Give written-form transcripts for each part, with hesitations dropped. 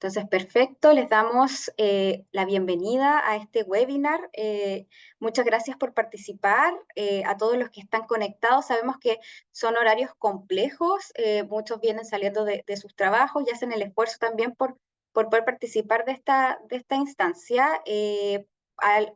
Entonces, perfecto, les damos la bienvenida a este webinar. Muchas gracias por participar. A todos los que están conectados, sabemos que son horarios complejos, muchos vienen saliendo de sus trabajos y hacen el esfuerzo también por poder participar de esta instancia.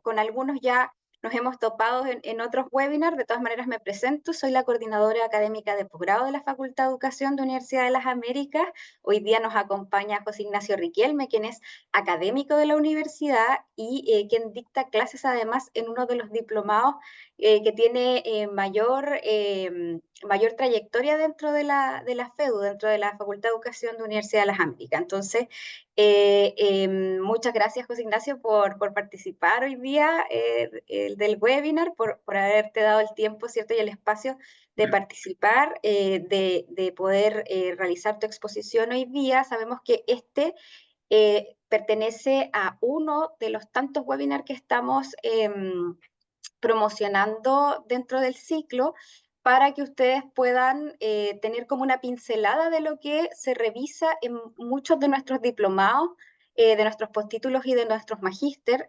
Con algunos ya nos hemos topado en otros webinars. De todas maneras me presento, soy la coordinadora académica de posgrado de la Facultad de Educación de Universidad de las Américas. Hoy día nos acompaña José Ignacio Riquelme, quien es académico de la universidad y quien dicta clases además en uno de los diplomados que tiene mayor trayectoria dentro de la FEDU, dentro de la Facultad de Educación de Universidad de las Américas. Entonces, muchas gracias, José Ignacio, por participar hoy día del webinar, por haberte dado el tiempo, ¿cierto? Y el espacio de participar, de poder realizar tu exposición hoy día. Sabemos que pertenece a uno de los tantos webinars que estamos promocionando dentro del ciclo para que ustedes puedan tener como una pincelada de lo que se revisa en muchos de nuestros diplomados, de nuestros postítulos y de nuestros magíster.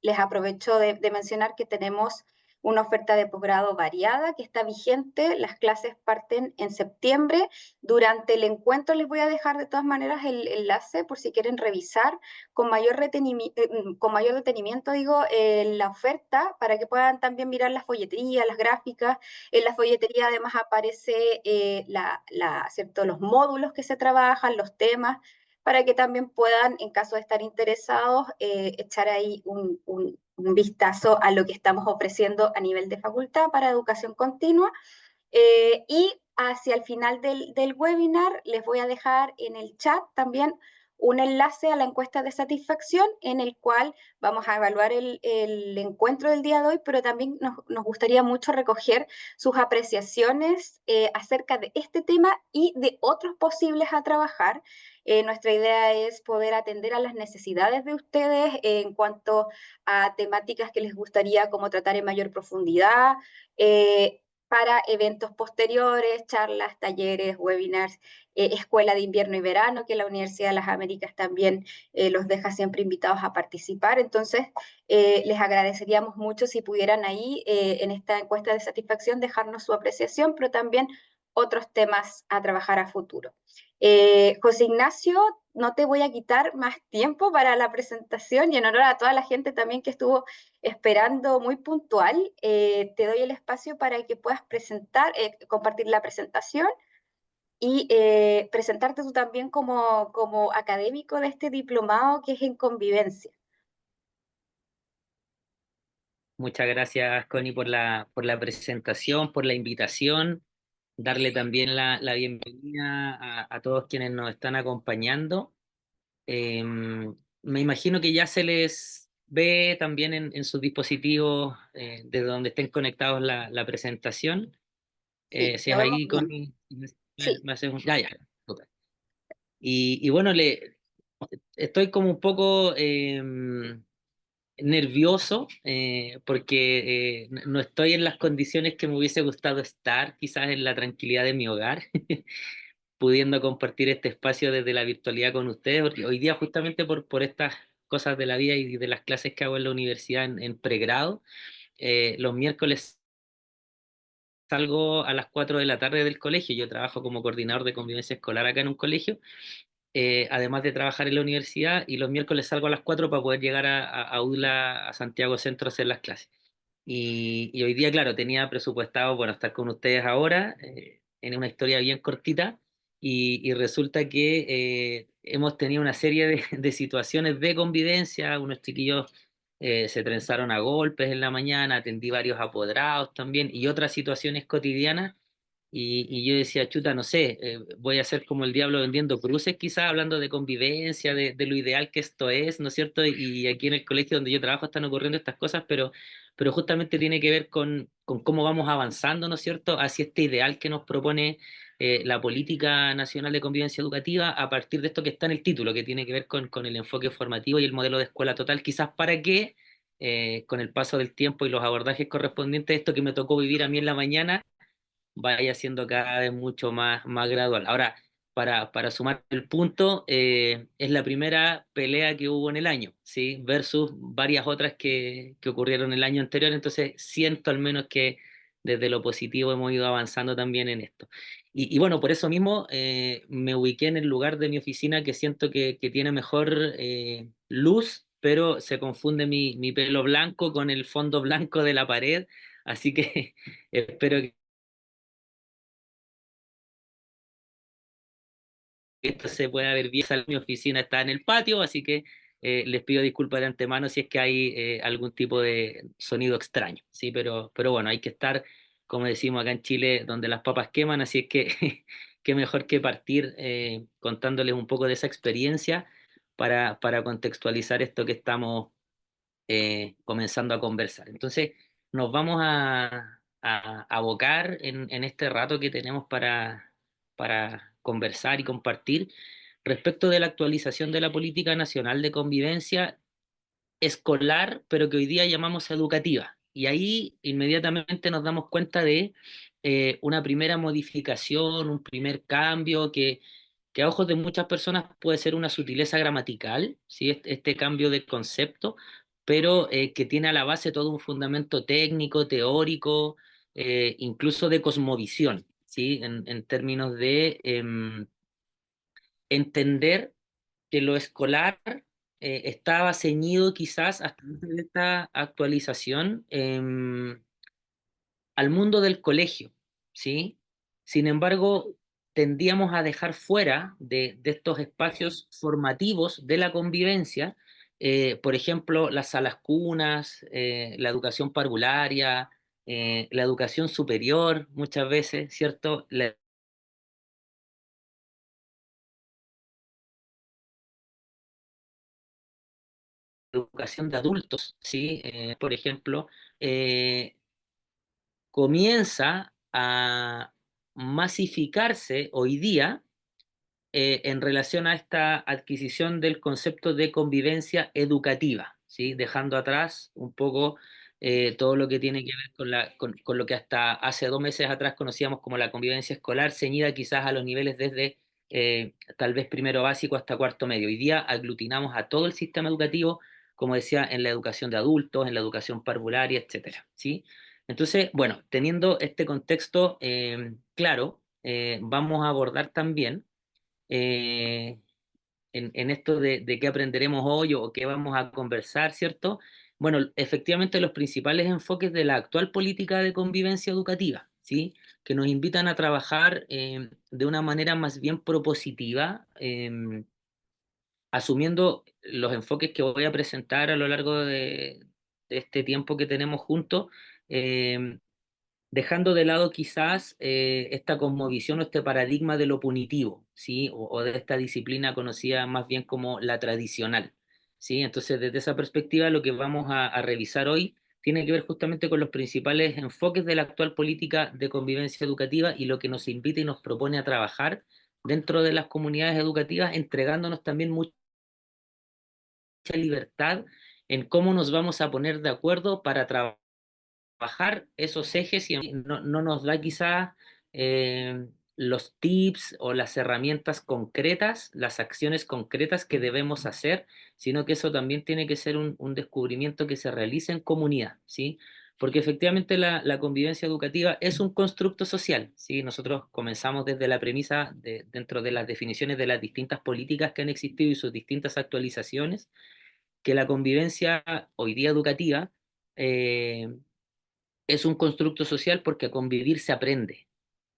Les aprovecho de mencionar que tenemos una oferta de posgrado variada que está vigente. Las clases parten en septiembre. Durante el encuentro les voy a dejar de todas maneras el enlace por si quieren revisar con mayor detenimiento, digo, la oferta para que puedan también mirar la folletería, las gráficas. En la folletería además aparece ¿cierto? Los módulos que se trabajan, los temas, para que también puedan, en caso de estar interesados, echar ahí un vistazo a lo que estamos ofreciendo a nivel de facultad para educación continua. Y hacia el final del webinar les voy a dejar en el chat también un enlace a la encuesta de satisfacción en el cual vamos a evaluar el encuentro del día de hoy, pero también nos gustaría mucho recoger sus apreciaciones acerca de este tema y de otros posibles a trabajar. Nuestra idea es poder atender a las necesidades de ustedes en cuanto a temáticas que les gustaría como tratar en mayor profundidad, para eventos posteriores, charlas, talleres, webinars, escuela de invierno y verano, que la Universidad de las Américas también los deja siempre invitados a participar. Entonces, les agradeceríamos mucho si pudieran ahí, en esta encuesta de satisfacción, dejarnos su apreciación, pero también otros temas a trabajar a futuro. José Ignacio, no te voy a quitar más tiempo para la presentación y en honor a toda la gente también que estuvo esperando muy puntual, te doy el espacio para que puedas compartir la presentación y presentarte tú también como académico de este diplomado que es en convivencia. Muchas gracias, Connie, por la presentación, por la invitación. Darle también la bienvenida a todos quienes nos están acompañando. Me imagino que ya se les ve también en sus dispositivos desde donde estén conectados la presentación. Sí, Si te es vemos ahí, bien. Connie, Sí. me haces un... Ya, ya. Súper. Y bueno, estoy como un poco nervioso porque no estoy en las condiciones que me hubiese gustado estar, quizás en la tranquilidad de mi hogar, pudiendo compartir este espacio desde la virtualidad con ustedes, porque hoy día justamente por estas cosas de la vida y de las clases que hago en la universidad en pregrado, los miércoles salgo a las 4 de la tarde del colegio. Yo trabajo como coordinador de convivencia escolar acá en un colegio, además de trabajar en la universidad, y los miércoles salgo a las 4 para poder llegar a UDLA, a Santiago Centro, a hacer las clases. Y hoy día, claro, tenía presupuestado, bueno, estar con ustedes ahora, en una historia bien cortita, y resulta que hemos tenido una serie de situaciones de convivencia. Unos chiquillos se trenzaron a golpes en la mañana, atendí varios apoderados también, y otras situaciones cotidianas, y yo decía, chuta, no sé, voy a ser como el diablo vendiendo cruces, quizás hablando de convivencia, de lo ideal que esto es, ¿no es cierto? Y aquí en el colegio donde yo trabajo están ocurriendo estas cosas, pero justamente tiene que ver con cómo vamos avanzando, ¿no es cierto?, hacia este ideal que nos propone la Política Nacional de Convivencia Educativa a partir de esto que está en el título, que tiene que ver con el enfoque formativo y el modelo de escuela total, quizás para que con el paso del tiempo y los abordajes correspondientes, esto que me tocó vivir a mí en la mañana, vaya siendo cada vez mucho más gradual. Ahora, para sumar el punto, es la primera pelea que hubo en el año, ¿sí? Versus varias otras que ocurrieron el año anterior, entonces siento al menos que desde lo positivo hemos ido avanzando también en esto. Y bueno, por eso mismo me ubiqué en el lugar de mi oficina que siento que tiene mejor luz, pero se confunde mi pelo blanco con el fondo blanco de la pared, así que espero que esto se pueda ver bien. Mi oficina está en el patio, así que les pido disculpas de antemano si es que hay algún tipo de sonido extraño, ¿sí? Pero bueno, hay que estar, como decimos acá en Chile, donde las papas queman, así es que qué mejor que partir contándoles un poco de esa experiencia para contextualizar esto que estamos comenzando a conversar. Entonces, nos vamos a abocar en este rato que tenemos para conversar y compartir respecto de la actualización de la política nacional de convivencia escolar, pero que hoy día llamamos educativa. Y ahí inmediatamente nos damos cuenta de una primera modificación, un primer cambio que a ojos de muchas personas puede ser una sutileza gramatical, ¿sí? Este cambio de concepto, pero que tiene a la base todo un fundamento técnico, teórico, incluso de cosmovisión, ¿sí? En términos de entender que lo escolar estaba ceñido quizás hasta antes de esta actualización al mundo del colegio, ¿sí? Sin embargo, tendíamos a dejar fuera de estos espacios formativos de la convivencia, por ejemplo, las salas cunas, la educación parvularia, la educación superior, muchas veces, ¿cierto? La educación de adultos, ¿sí? Por ejemplo, eh, comienza a masificarse hoy día en relación a esta adquisición del concepto de convivencia educativa, ¿sí? Dejando atrás un poco todo lo que tiene que ver con lo que hasta hace 2 meses atrás conocíamos como la convivencia escolar, ceñida quizás a los niveles desde tal vez primero básico hasta cuarto medio. Hoy día aglutinamos a todo el sistema educativo, como decía, en la educación de adultos, en la educación parvularia, etcétera, ¿sí? Entonces, bueno, teniendo este contexto claro, vamos a abordar también eh, en esto de qué aprenderemos hoy o qué vamos a conversar, ¿cierto? Bueno, efectivamente los principales enfoques de la actual política de convivencia educativa, ¿sí? Que nos invitan a trabajar de una manera más bien propositiva, asumiendo los enfoques que voy a presentar a lo largo de este tiempo que tenemos juntos, eh, dejando de lado quizás esta cosmovisión o este paradigma de lo punitivo, ¿sí? O de esta disciplina conocida más bien como la tradicional, ¿sí? Entonces, desde esa perspectiva, lo que vamos a revisar hoy tiene que ver justamente con los principales enfoques de la actual política de convivencia educativa y lo que nos invita y nos propone a trabajar dentro de las comunidades educativas, entregándonos también mucha libertad en cómo nos vamos a poner de acuerdo para trabajar esos ejes y no nos da quizás los tips o las herramientas concretas, las acciones concretas que debemos hacer, sino que eso también tiene que ser un descubrimiento que se realice en comunidad, ¿sí? Porque efectivamente la convivencia educativa es un constructo social, ¿sí? Nosotros comenzamos desde la premisa dentro de las definiciones de las distintas políticas que han existido y sus distintas actualizaciones, que la convivencia hoy día educativa es un constructo social porque a convivir se aprende,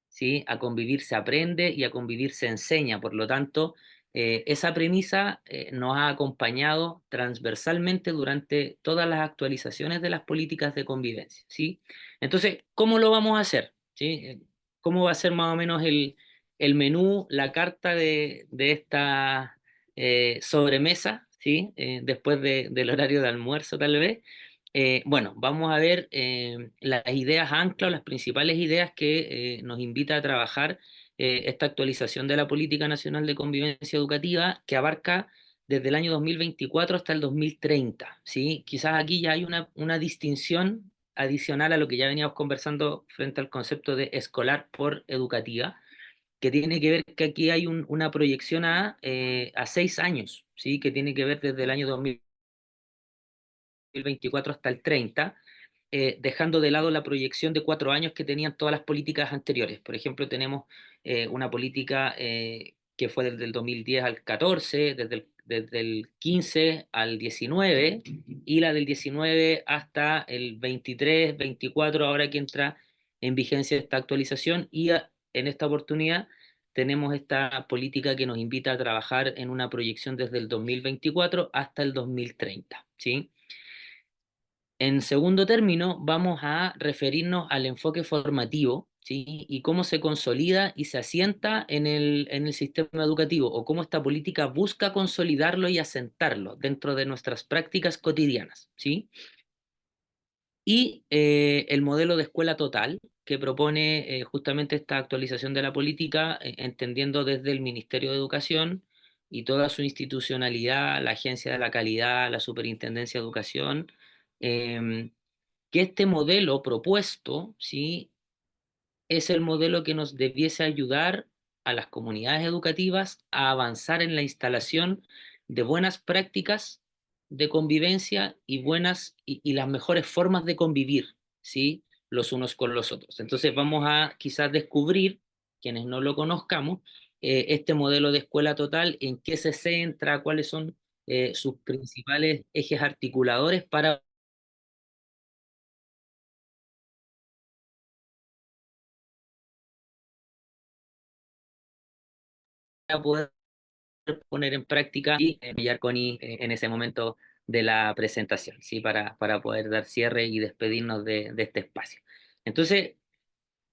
¿sí? A convivir se aprende y a convivir se enseña. Por lo tanto, esa premisa nos ha acompañado transversalmente durante todas las actualizaciones de las políticas de convivencia, ¿sí? Entonces, ¿cómo lo vamos a hacer? ¿Sí? ¿Cómo va a ser más o menos el menú, la carta de esta sobremesa, ¿sí? Después del horario de almuerzo, tal vez. Bueno, vamos a ver las ideas ancla o las principales ideas que nos invita a trabajar esta actualización de la Política Nacional de Convivencia Educativa que abarca desde el año 2024 hasta el 2030, ¿sí? Quizás aquí ya hay una distinción adicional a lo que ya veníamos conversando frente al concepto de escolar por educativa. que tiene que ver que aquí hay una proyección a 6 años, ¿sí? Que tiene que ver desde el año 2024 hasta el 30, dejando de lado la proyección de 4 años que tenían todas las políticas anteriores. Por ejemplo, tenemos una política que fue desde el 2010 al 14, desde el 15 al 19, y la del 19 hasta el 23, 24, ahora que entra en vigencia esta actualización, y en esta oportunidad tenemos esta política que nos invita a trabajar en una proyección desde el 2024 hasta el 2030, ¿sí? En segundo término, vamos a referirnos al enfoque formativo, ¿sí? Y cómo se consolida y se asienta en el sistema educativo, o cómo esta política busca consolidarlo y asentarlo dentro de nuestras prácticas cotidianas, ¿sí? Y el modelo de escuela total, que propone justamente esta actualización de la política, entendiendo desde el Ministerio de Educación y toda su institucionalidad, la Agencia de la Calidad, la Superintendencia de Educación, que este modelo propuesto, ¿sí? Es el modelo que nos debiese ayudar a las comunidades educativas a avanzar en la instalación de buenas prácticas de convivencia y las mejores formas de convivir, ¿sí? Los unos con los otros. Entonces vamos a quizás descubrir, quienes no lo conozcamos, este modelo de escuela total, en qué se centra, cuáles son sus principales ejes articuladores para poder poner en práctica y enviar con en ese momento de la presentación, ¿sí? Para poder dar cierre y despedirnos de este espacio. Entonces,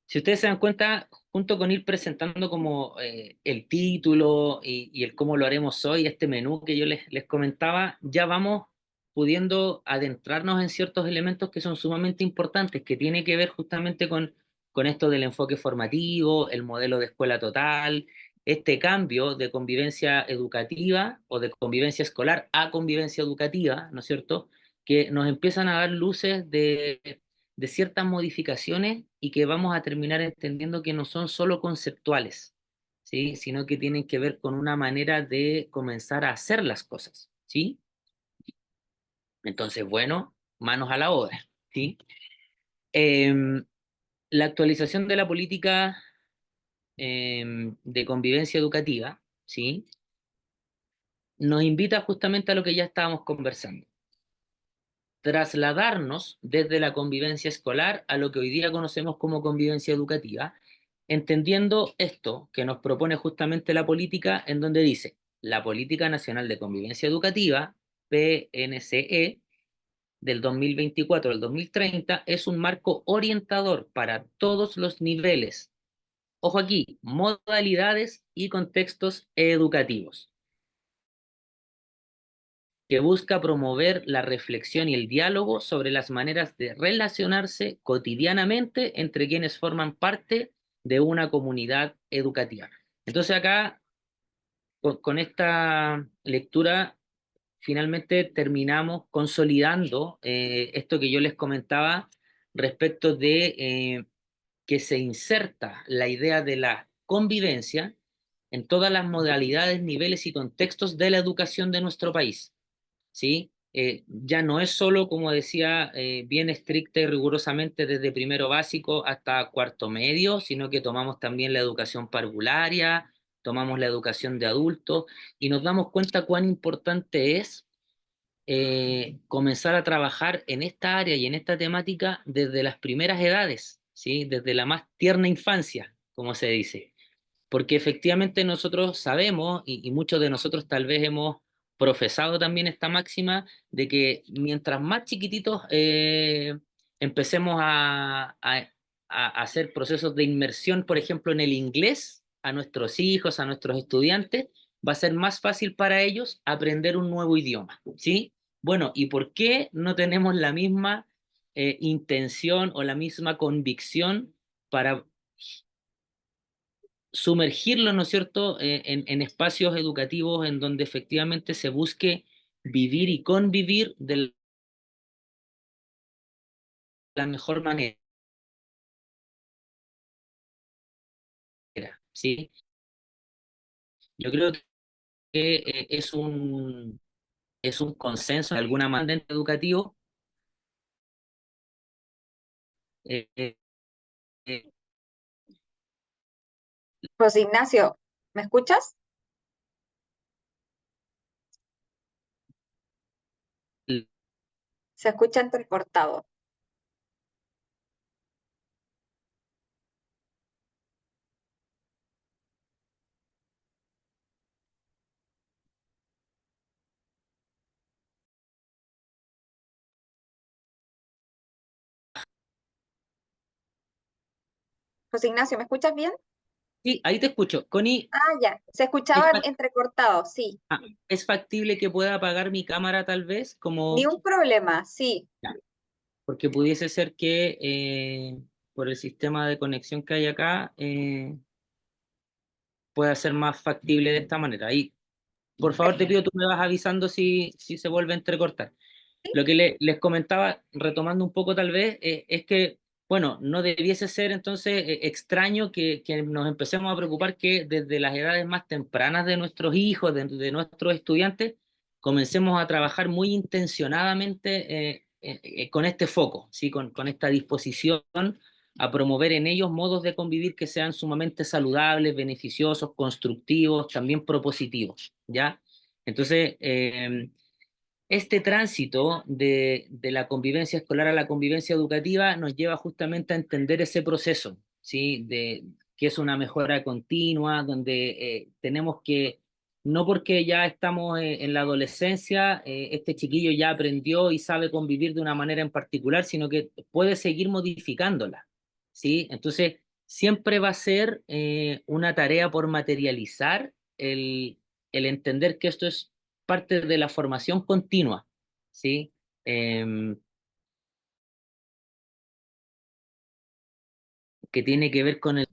si ustedes se dan cuenta, junto con ir presentando como el título y el cómo lo haremos hoy, este menú que yo les comentaba, ya vamos pudiendo adentrarnos en ciertos elementos que son sumamente importantes, que tiene que ver justamente con esto del enfoque formativo, el modelo de escuela total, este cambio de convivencia educativa o de convivencia escolar a convivencia educativa, ¿no es cierto? Que nos empiezan a dar luces de ciertas modificaciones y que vamos a terminar entendiendo que no son solo conceptuales, ¿sí? Sino que tienen que ver con una manera de comenzar a hacer las cosas, ¿sí? Entonces, bueno, manos a la obra, ¿sí? Eh, la actualización de la política de convivencia educativa, ¿sí? Nos invita justamente a lo que ya estábamos conversando: trasladarnos desde la convivencia escolar a lo que hoy día conocemos como convivencia educativa, entendiendo esto que nos propone justamente la política, en donde dice: la Política Nacional de Convivencia Educativa, PNCE, del 2024 al 2030, es un marco orientador para todos los niveles, ojo aquí, modalidades y contextos educativos, que busca promover la reflexión y el diálogo sobre las maneras de relacionarse cotidianamente entre quienes forman parte de una comunidad educativa. Entonces acá, con esta lectura, finalmente terminamos consolidando esto que yo les comentaba respecto de que se inserta la idea de la convivencia en todas las modalidades, niveles y contextos de la educación de nuestro país, ¿sí? Ya no es solo, como decía, bien estricta y rigurosamente desde primero básico hasta cuarto medio, sino que tomamos también la educación parvularia, tomamos la educación de adultos, y nos damos cuenta cuán importante es comenzar a trabajar en esta área y en esta temática desde las primeras edades, ¿sí? Desde la más tierna infancia, como se dice, porque efectivamente nosotros sabemos, y muchos de nosotros tal vez hemos profesado también esta máxima, de que mientras más chiquititos empecemos a hacer procesos de inmersión, por ejemplo, en el inglés, a nuestros hijos, a nuestros estudiantes, va a ser más fácil para ellos aprender un nuevo idioma, ¿sí? Bueno, ¿y por qué no tenemos la misma intención o la misma convicción para sumergirlo, ¿no es cierto?, en espacios educativos en donde efectivamente se busque vivir y convivir de la mejor manera, ¿sí? Yo creo que es un consenso de alguna manera educativo. eh, eh, eh, José Ignacio, ¿me escuchas? Se escucha entrecortado. José Ignacio, ¿me escuchas bien? sí, ahí te escucho. Connie, Ah, ya. Se ¿es, escuchaba entrecortado, sí. es factible que pueda apagar mi cámara tal vez? Ni Como, un problema, sí. ya, porque pudiese ser que por el sistema de conexión que hay acá pueda ser más factible de esta manera. Ahí, por favor, te pido, tú me vas avisando si se vuelve a entrecortar. Lo que les comentaba, retomando un poco tal vez, es que, bueno, no debiese ser entonces extraño que nos empecemos a preocupar que desde las edades más tempranas de nuestros hijos, de nuestros estudiantes, comencemos a trabajar muy intencionadamente con este foco, ¿sí? Con esta disposición a promover en ellos modos de convivir que sean sumamente saludables, beneficiosos, constructivos, también propositivos, ¿ya? Entonces, este tránsito de la convivencia escolar a la convivencia educativa nos lleva justamente a entender ese proceso, ¿sí? Que es una mejora continua, donde tenemos que, no porque ya estamos en la adolescencia, este chiquillo ya aprendió y sabe convivir de una manera en particular, sino que puede seguir modificándola, ¿sí? Entonces, siempre va a ser una tarea por materializar el entender que esto es parte de la formación continua, ¿sí? Eh, que tiene que ver con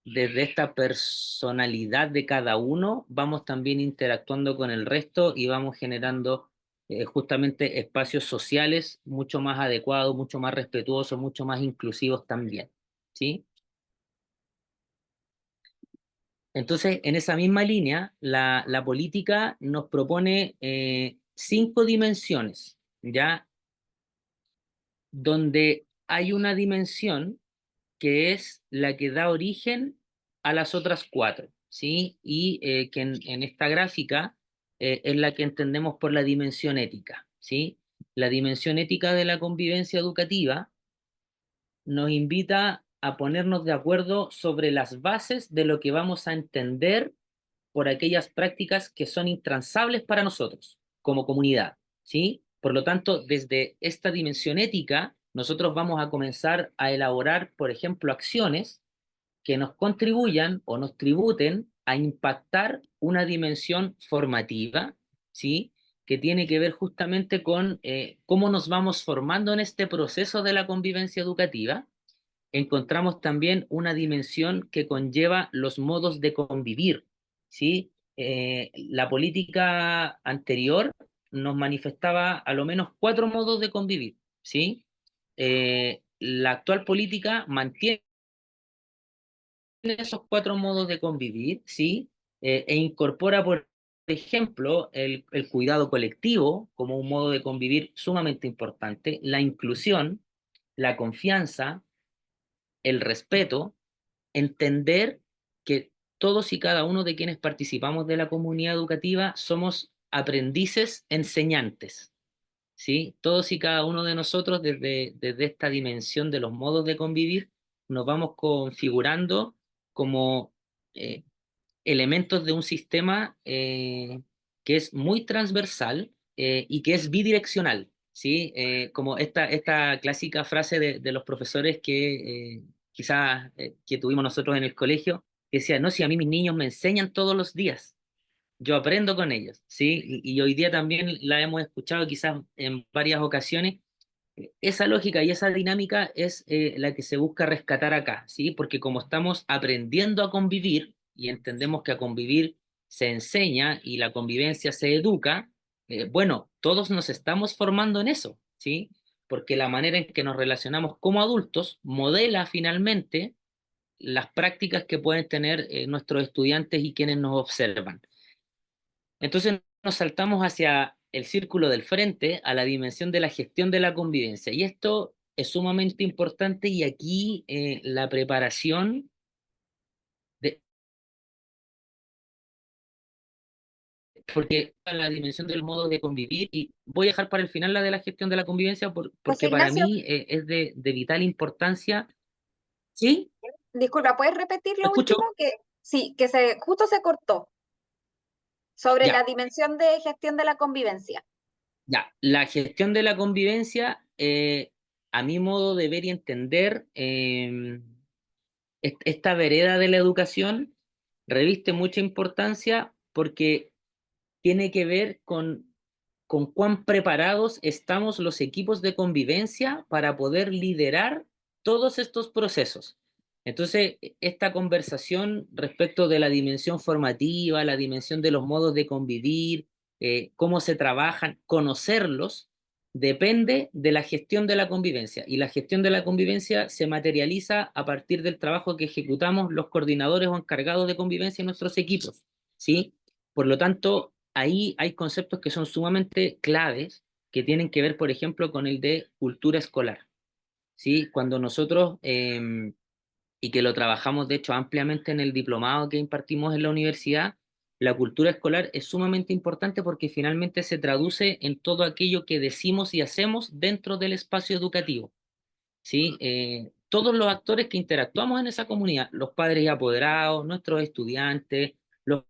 desde esta personalidad de cada uno, vamos también interactuando con el resto y vamos generando justamente espacios sociales mucho más adecuados, mucho más respetuosos, mucho más inclusivos también, ¿sí? Entonces, en esa misma línea, la política nos propone 5 dimensiones, ¿ya? Donde hay una dimensión que es la que da origen a las otras 4, ¿sí? Y que en esta gráfica es la que entendemos por la dimensión ética, ¿sí? La dimensión ética de la convivencia educativa nos invita a ponernos de acuerdo sobre las bases de lo que vamos a entender por aquellas prácticas que son intransables para nosotros como comunidad, ¿sí? Por lo tanto, desde esta dimensión ética, nosotros vamos a comenzar a elaborar, por ejemplo, acciones que nos contribuyan o nos tributen a impactar una dimensión formativa, ¿sí? Que tiene que ver justamente con cómo nos vamos formando en este proceso de la convivencia educativa. Encontramos también una dimensión que conlleva los modos de convivir, ¿sí? La política anterior nos manifestaba a lo menos 4 modos de convivir, ¿sí? La actual política mantiene esos 4 modos de convivir, ¿sí? E incorpora, por ejemplo, el cuidado colectivo como un modo de convivir sumamente importante, la inclusión, la confianza, el respeto, entender que todos y cada uno de quienes participamos de la comunidad educativa somos aprendices enseñantes, ¿sí? Todos y cada uno de nosotros desde esta dimensión de los modos de convivir nos vamos configurando como eh, elementos de un sistema que es muy transversal y que es bidireccional, ¿sí? Como esta clásica frase de los profesores que quizás que tuvimos nosotros en el colegio, que decía, no, si a mí mis niños me enseñan todos los días, yo aprendo con ellos, ¿sí? Y hoy día también la hemos escuchado quizás en varias ocasiones. Esa lógica y esa dinámica es la que se busca rescatar acá, ¿sí? Porque como estamos aprendiendo a convivir y entendemos que a convivir se enseña y la convivencia se educa, bueno, todos nos estamos formando en eso, ¿sí? Porque la manera en que nos relacionamos como adultos modela finalmente las prácticas que pueden tener nuestros estudiantes y quienes nos observan. Entonces nos saltamos hacia el círculo del frente, a la dimensión de la gestión de la convivencia. Y esto es sumamente importante y aquí la preparación de, porque la dimensión del modo de convivir, y voy a dejar para el final la de la gestión de la convivencia José porque para Ignacio, mí es de vital importancia. ¿Sí? disculpa, ¿puedes repetir ¿Me lo escucho? último? Que sí, que justo se cortó sobre la Ya, dimensión de gestión de la convivencia. ya. La gestión de la convivencia, a mi modo de ver y entender, esta vereda de la educación reviste mucha importancia porque tiene que ver con cuán preparados estamos los equipos de convivencia para poder liderar todos estos procesos. Entonces, esta conversación respecto de la dimensión formativa, la dimensión de los modos de convivir, cómo se trabajan, conocerlos, depende de la gestión de la convivencia. Y la gestión de la convivencia se materializa a partir del trabajo que ejecutamos los coordinadores o encargados de convivencia en nuestros equipos, ¿sí? Por lo tanto, ahí hay conceptos que son sumamente claves, que tienen que ver, por ejemplo, con el de cultura escolar, ¿sí? Cuando nosotros, y que lo trabajamos de hecho ampliamente en el diplomado que impartimos en la universidad, la cultura escolar es sumamente importante porque finalmente se traduce en todo aquello que decimos y hacemos dentro del espacio educativo, ¿sí? Todos los actores que interactuamos en esa comunidad, los padres y apoderados, nuestros estudiantes, los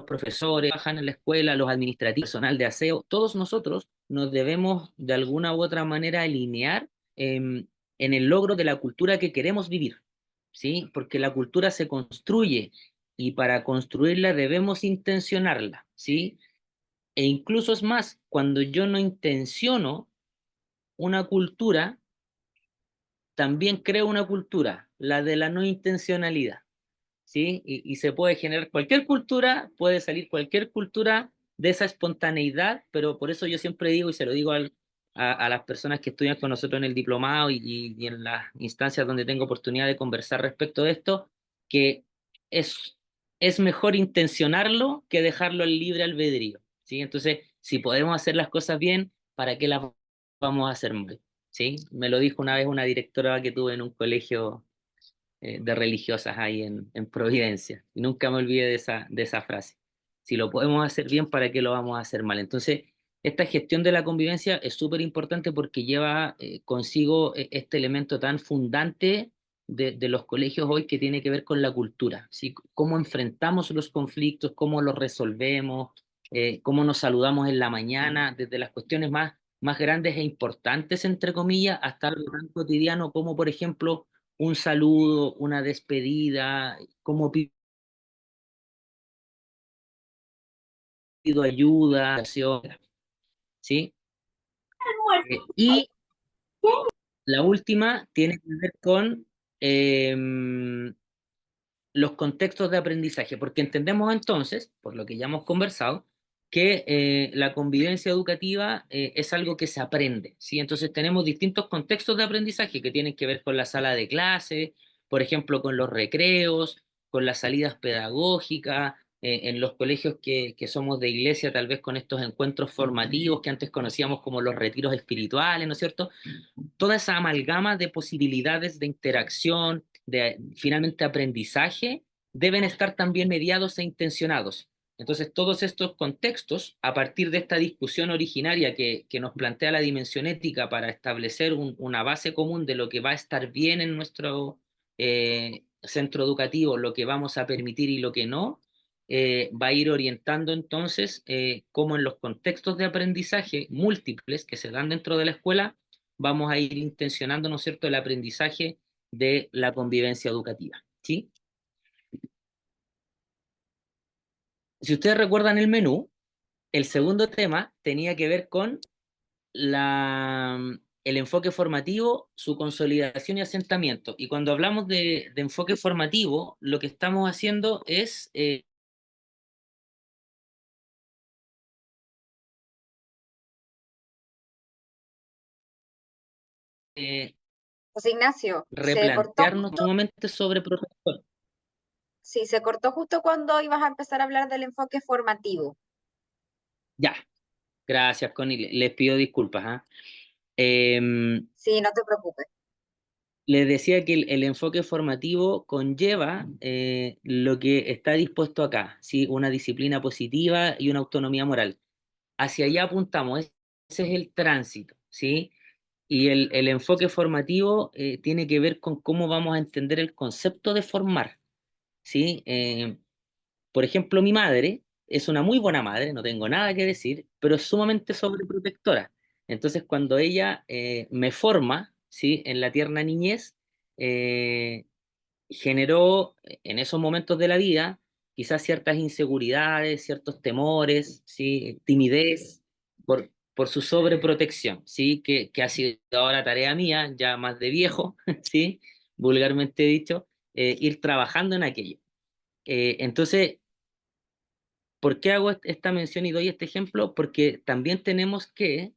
profesores que trabajan en la escuela, los administrativos, personal de aseo, todos nosotros nos debemos de alguna u otra manera alinear en el logro de la cultura que queremos vivir, ¿sí? Porque la cultura se construye y para construirla debemos intencionarla, ¿sí? E incluso es más, cuando yo no intenciono una cultura, también creo una cultura, la de la no intencionalidad. ¿Sí? Y se puede generar cualquier cultura, puede salir cualquier cultura de esa espontaneidad, pero por eso yo siempre digo, y se lo digo a las personas que estudian con nosotros en el diplomado y en las instancias donde tengo oportunidad de conversar respecto de esto, que es, es mejor intencionarlo que dejarlo al libre albedrío, ¿sí? Entonces, si podemos hacer las cosas bien, ¿para qué las vamos a hacer mal? ¿Sí? Me lo dijo una vez una directora que tuve en un colegio de religiosas ahí en Providencia. Y nunca me olvidé de esa frase. Si lo podemos hacer bien, ¿para qué lo vamos a hacer mal? Entonces, esta gestión de la convivencia es súper importante porque lleva consigo este elemento tan fundante de los colegios hoy que tiene que ver con la cultura, ¿sí? Cómo enfrentamos los conflictos, cómo los resolvemos, cómo nos saludamos en la mañana, desde las cuestiones más grandes e importantes, entre comillas, hasta algo tan cotidiano como, por ejemplo, un saludo, una despedida, cómo pido ayuda, ¿sí? Y la última tiene que ver con eh, los contextos de aprendizaje, porque entendemos entonces, por lo que ya hemos conversado, que la convivencia educativa es algo que se aprende, ¿sí? Entonces tenemos distintos contextos de aprendizaje que tienen que ver con la sala de clase, por ejemplo, con los recreos, con las salidas pedagógicas, en los colegios que somos de iglesia, tal vez con estos encuentros formativos que antes conocíamos como los retiros espirituales, ¿no es cierto? Toda esa amalgama de posibilidades de interacción, de finalmente aprendizaje, deben estar también mediados e intencionados. Entonces, todos estos contextos, a partir de esta discusión originaria que nos plantea la dimensión ética para establecer una base común de lo que va a estar bien en nuestro centro educativo, lo que vamos a permitir y lo que no, va a ir orientando entonces cómo en los contextos de aprendizaje múltiples que se dan dentro de la escuela, vamos a ir intencionando, ¿no es cierto?, el aprendizaje de la convivencia educativa, ¿sí? Si ustedes recuerdan el menú, el segundo tema tenía que ver con el enfoque formativo, su consolidación y asentamiento. Y cuando hablamos de enfoque formativo, lo que estamos haciendo es José Ignacio, se cortó replantearnos justo, sumamente sobre protector. sí, se cortó justo cuando ibas a empezar a hablar del enfoque formativo. Ya, gracias, Connie. Les pido disculpas. ¿Ah? Em, Sí, no te preocupes. Les decía que el enfoque formativo conlleva lo que está dispuesto acá, ¿sí? Una disciplina positiva y una autonomía moral. Hacia allá apuntamos, ese es el tránsito, ¿sí? Y el enfoque formativo tiene que ver con cómo vamos a entender el concepto de formar, ¿sí? Por ejemplo, mi madre es una muy buena madre, no tengo nada que decir, pero es sumamente sobreprotectora. Entonces, cuando ella me forma, ¿sí? En la tierna niñez, eh, generó en esos momentos de la vida quizás ciertas inseguridades, ciertos temores, ¿sí? Timidez por su sobreprotección, ¿sí? Que ha sido ahora tarea mía, ya más de viejo, ¿sí? Vulgarmente dicho, ir trabajando en aquello. Entonces, ¿por qué hago esta mención y doy este ejemplo? Porque también tenemos que,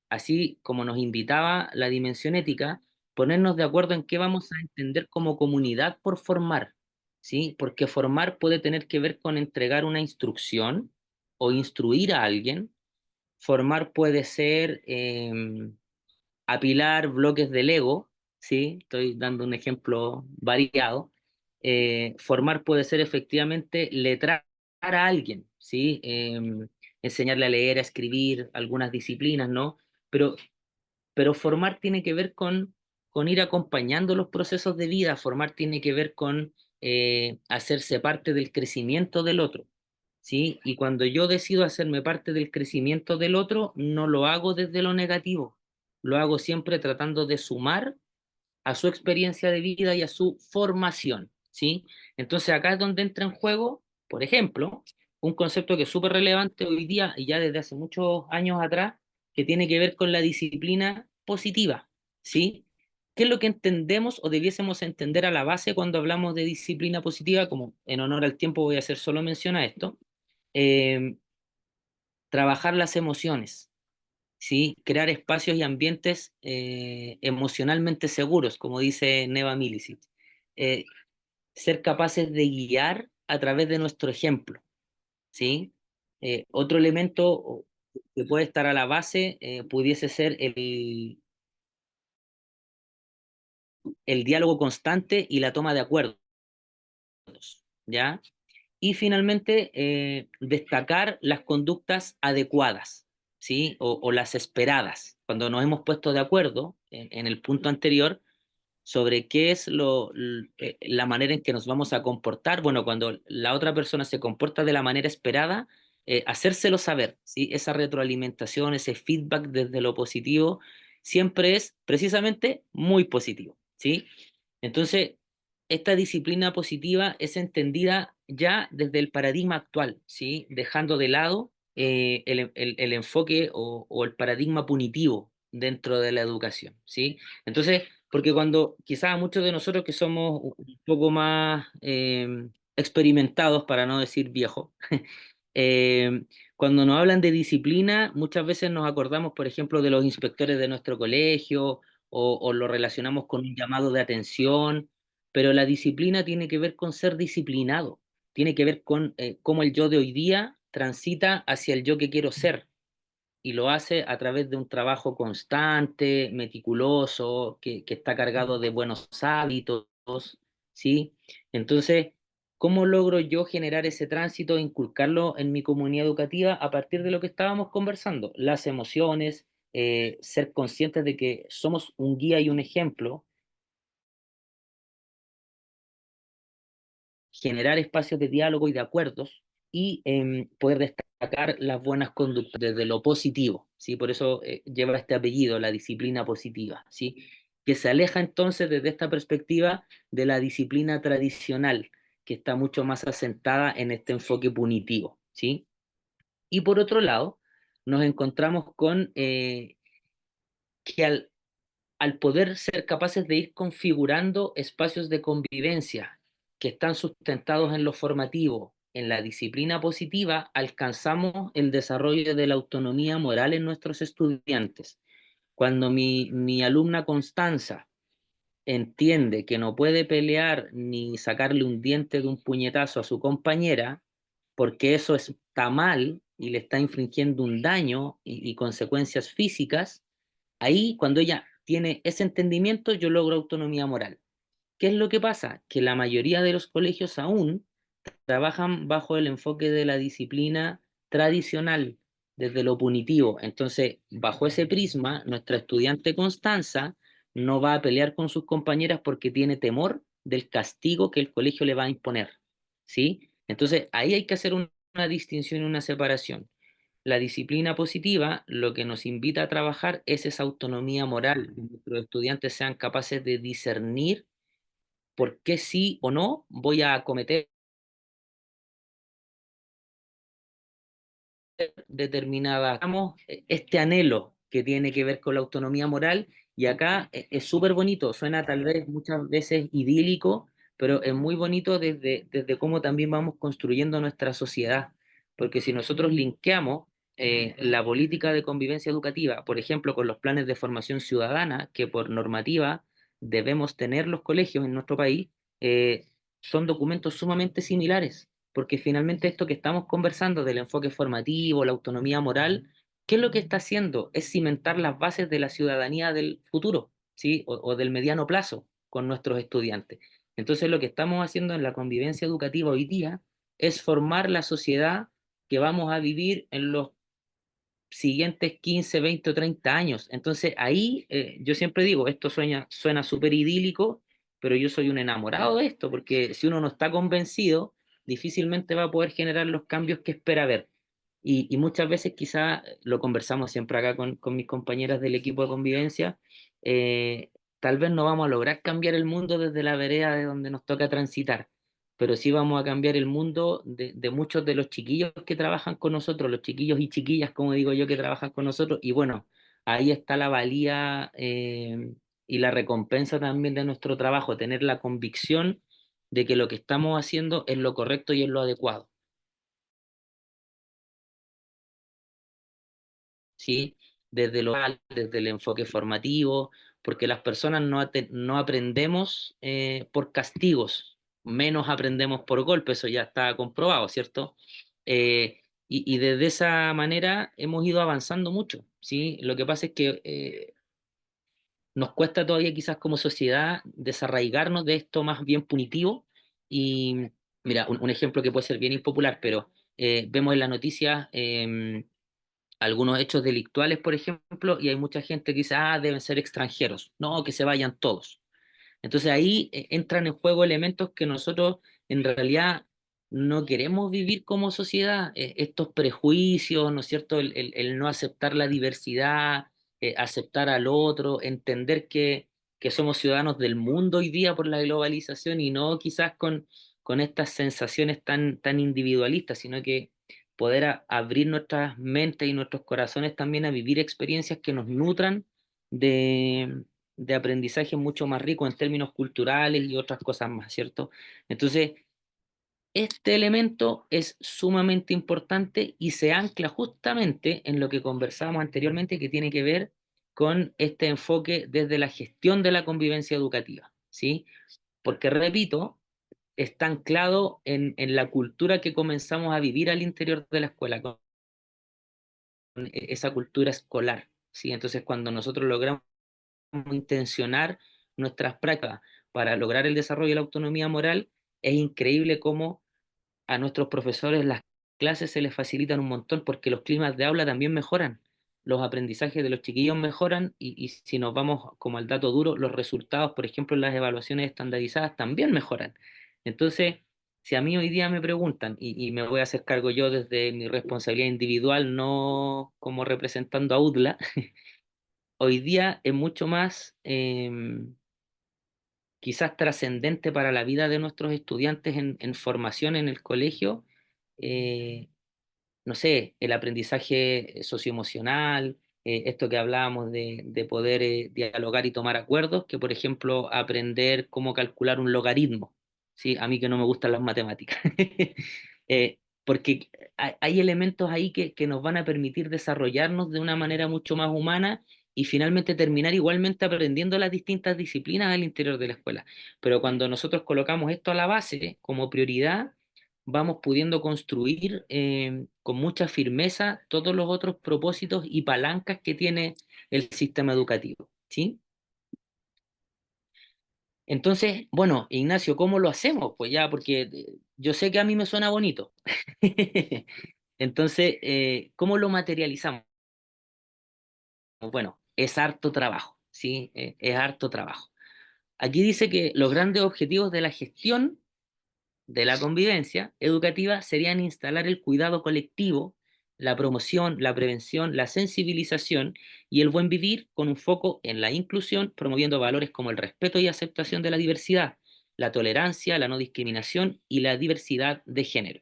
así como nos invitaba la dimensión ética, ponernos de acuerdo en qué vamos a entender como comunidad por formar, ¿sí? Porque formar puede tener que ver con entregar una instrucción o instruir a alguien. Formar puede ser apilar bloques de Lego, ¿sí? Estoy dando un ejemplo variado. Formar puede ser efectivamente letrar a alguien, ¿sí? Enseñarle a leer, a escribir, algunas disciplinas, ¿no? Pero, pero formar tiene que ver con ir acompañando los procesos de vida, formar tiene que ver con hacerse parte del crecimiento del otro. ¿Sí? Y cuando yo decido hacerme parte del crecimiento del otro, no lo hago desde lo negativo, lo hago siempre tratando de sumar a su experiencia de vida y a su formación, ¿sí? Entonces acá es donde entra en juego, por ejemplo, un concepto que es súper relevante hoy día y ya desde hace muchos años atrás, que tiene que ver con la disciplina positiva, ¿sí? ¿Qué es lo que entendemos o debiésemos entender a la base cuando hablamos de disciplina positiva? Como en honor al tiempo voy a hacer solo mención a esto. Eh, Trabajar las emociones, ¿sí? Crear espacios y ambientes emocionalmente seguros, como dice Neva Milicic. Eh, Ser capaces de guiar a través de nuestro ejemplo, ¿sí? Otro elemento que puede estar a la base pudiese ser el diálogo constante y la toma de acuerdos, ¿ya? Y finalmente, destacar las conductas adecuadas, ¿sí? O las esperadas. Cuando nos hemos puesto de acuerdo en el punto anterior sobre qué es la manera en que nos vamos a comportar, bueno, cuando la otra persona se comporta de la manera esperada, hacérselo saber, ¿sí? Esa retroalimentación, ese feedback desde lo positivo, siempre es precisamente muy positivo, ¿sí? Entonces, esta disciplina positiva es entendida ya desde el paradigma actual, ¿sí? Dejando de lado el enfoque o el paradigma punitivo dentro de la educación, ¿sí? Entonces, porque cuando quizás muchos de nosotros que somos un poco más experimentados, para no decir viejos, eh, cuando nos hablan de disciplina, muchas veces nos acordamos, por ejemplo, de los inspectores de nuestro colegio o lo relacionamos con un llamado de atención, pero la disciplina tiene que ver con ser disciplinado, tiene que ver con cómo el yo de hoy día transita hacia el yo que quiero ser y lo hace a través de un trabajo constante, meticuloso, que está cargado de buenos hábitos, ¿sí? Entonces, ¿cómo logro yo generar ese tránsito e inculcarlo en mi comunidad educativa a partir de lo que estábamos conversando? Las emociones, ser conscientes de que somos un guía y un ejemplo, generar espacios de diálogo y de acuerdos y poder destacar las buenas conductas desde lo positivo, ¿sí? Por eso lleva este apellido, la disciplina positiva, ¿sí? Que se aleja entonces desde esta perspectiva de la disciplina tradicional, que está mucho más asentada en este enfoque punitivo, ¿sí? Y por otro lado, nos encontramos con que al poder ser capaces de ir configurando espacios de convivencia que están sustentados en lo formativo, en la disciplina positiva, alcanzamos el desarrollo de la autonomía moral en nuestros estudiantes. Cuando mi alumna Constanza entiende que no puede pelear ni sacarle un diente de un puñetazo a su compañera, porque eso está mal y le está infringiendo un daño y consecuencias físicas, ahí cuando ella tiene ese entendimiento, yo logro autonomía moral. ¿Qué es lo que pasa? Que la mayoría de los colegios aún trabajan bajo el enfoque de la disciplina tradicional, desde lo punitivo. Entonces, bajo ese prisma, nuestra estudiante Constanza no va a pelear con sus compañeras porque tiene temor del castigo que el colegio le va a imponer, ¿sí? Entonces, ahí hay que hacer una distinción y una separación. La disciplina positiva lo que nos invita a trabajar es esa autonomía moral, que nuestros estudiantes sean capaces de discernir por qué sí o no voy a cometer determinada, digamos, este anhelo que tiene que ver con la autonomía moral, y acá es súper bonito, suena tal vez muchas veces idílico, pero es muy bonito desde cómo también vamos construyendo nuestra sociedad, porque si nosotros linkeamos la política de convivencia educativa, por ejemplo, con los planes de formación ciudadana, que por normativa debemos tener los colegios en nuestro país, son documentos sumamente similares porque finalmente esto que estamos conversando del enfoque formativo, la autonomía moral, ¿qué es lo que está haciendo? Es cimentar las bases de la ciudadanía del futuro, ¿sí? O del mediano plazo con nuestros estudiantes. Entonces lo que estamos haciendo en la convivencia educativa hoy día es formar la sociedad que vamos a vivir en los siguientes 15, 20 o 30 años. Entonces ahí yo siempre digo, esto suena súper idílico, pero yo soy un enamorado de esto, porque si uno no está convencido, difícilmente va a poder generar los cambios que espera ver. Y muchas veces quizá lo conversamos siempre acá con mis compañeras del equipo de convivencia, eh, tal vez no vamos a lograr cambiar el mundo desde la vereda de donde nos toca transitar, pero sí vamos a cambiar el mundo de muchos de los chiquillos que trabajan con nosotros, los chiquillos y chiquillas, como digo yo, que trabajan con nosotros, y bueno, ahí está la valía y la recompensa también de nuestro trabajo, tener la convicción de que lo que estamos haciendo es lo correcto y es lo adecuado, ¿sí? Desde el enfoque formativo, porque las personas no aprendemos por castigos, menos aprendemos por golpes, eso ya está comprobado, ¿cierto? Y desde esa manera hemos ido avanzando mucho, ¿sí? Lo que pasa es que nos cuesta todavía quizás como sociedad desarraigarnos de esto más bien punitivo y mira, un ejemplo que puede ser bien impopular, pero vemos en las noticias algunos hechos delictuales, por ejemplo, y hay mucha gente que dice, ah, deben ser extranjeros. No, que se vayan todos. Entonces ahí entran en juego elementos que nosotros en realidad no queremos vivir como sociedad, estos prejuicios, ¿no es cierto? El no aceptar la diversidad, aceptar al otro, entender que somos ciudadanos del mundo hoy día por la globalización y no quizás con estas sensaciones tan individualistas, sino que poder abrir nuestras mentes y nuestros corazones también a vivir experiencias que nos nutran de aprendizaje mucho más rico en términos culturales y otras cosas más, ¿cierto? Entonces, este elemento es sumamente importante y se ancla justamente en lo que conversábamos anteriormente, que tiene que ver con este enfoque desde la gestión de la convivencia educativa, ¿sí? Porque, repito, está anclado en la cultura que comenzamos a vivir al interior de la escuela, con esa cultura escolar, ¿sí? Entonces, cuando nosotros logramos intencionar nuestras prácticas para lograr el desarrollo de la autonomía moral, es increíble cómo a nuestros profesores las clases se les facilitan un montón porque los climas de aula también mejoran, los aprendizajes de los chiquillos mejoran y si nos vamos como al dato duro, los resultados, por ejemplo, en las evaluaciones estandarizadas también mejoran. Entonces, si a mí hoy día me preguntan, y me voy a hacer cargo yo desde mi responsabilidad individual, no como representando a UDLA, hoy día es mucho más quizás trascendente para la vida de nuestros estudiantes en formación en el colegio, eh, no sé, el aprendizaje socioemocional, esto que hablábamos de poder dialogar y tomar acuerdos, que por ejemplo aprender cómo calcular un logaritmo, ¿sí? A mí que no me gustan las matemáticas. Porque hay elementos ahí que nos van a permitir desarrollarnos de una manera mucho más humana y finalmente terminar igualmente aprendiendo las distintas disciplinas al interior de la escuela. Pero cuando nosotros colocamos esto a la base como prioridad, vamos pudiendo construir con mucha firmeza todos los otros propósitos y palancas que tiene el sistema educativo, ¿sí? Entonces, bueno, Ignacio, ¿cómo lo hacemos? Pues ya, porque yo sé que a mí me suena bonito. Entonces, ¿cómo lo materializamos? Bueno, es harto trabajo, ¿sí? Es harto trabajo. Aquí dice que los grandes objetivos de la gestión de la convivencia educativa serían instalar el cuidado colectivo, la promoción, la prevención, la sensibilización y el buen vivir con un foco en la inclusión, promoviendo valores como el respeto y aceptación de la diversidad, la tolerancia, la no discriminación y la diversidad de género.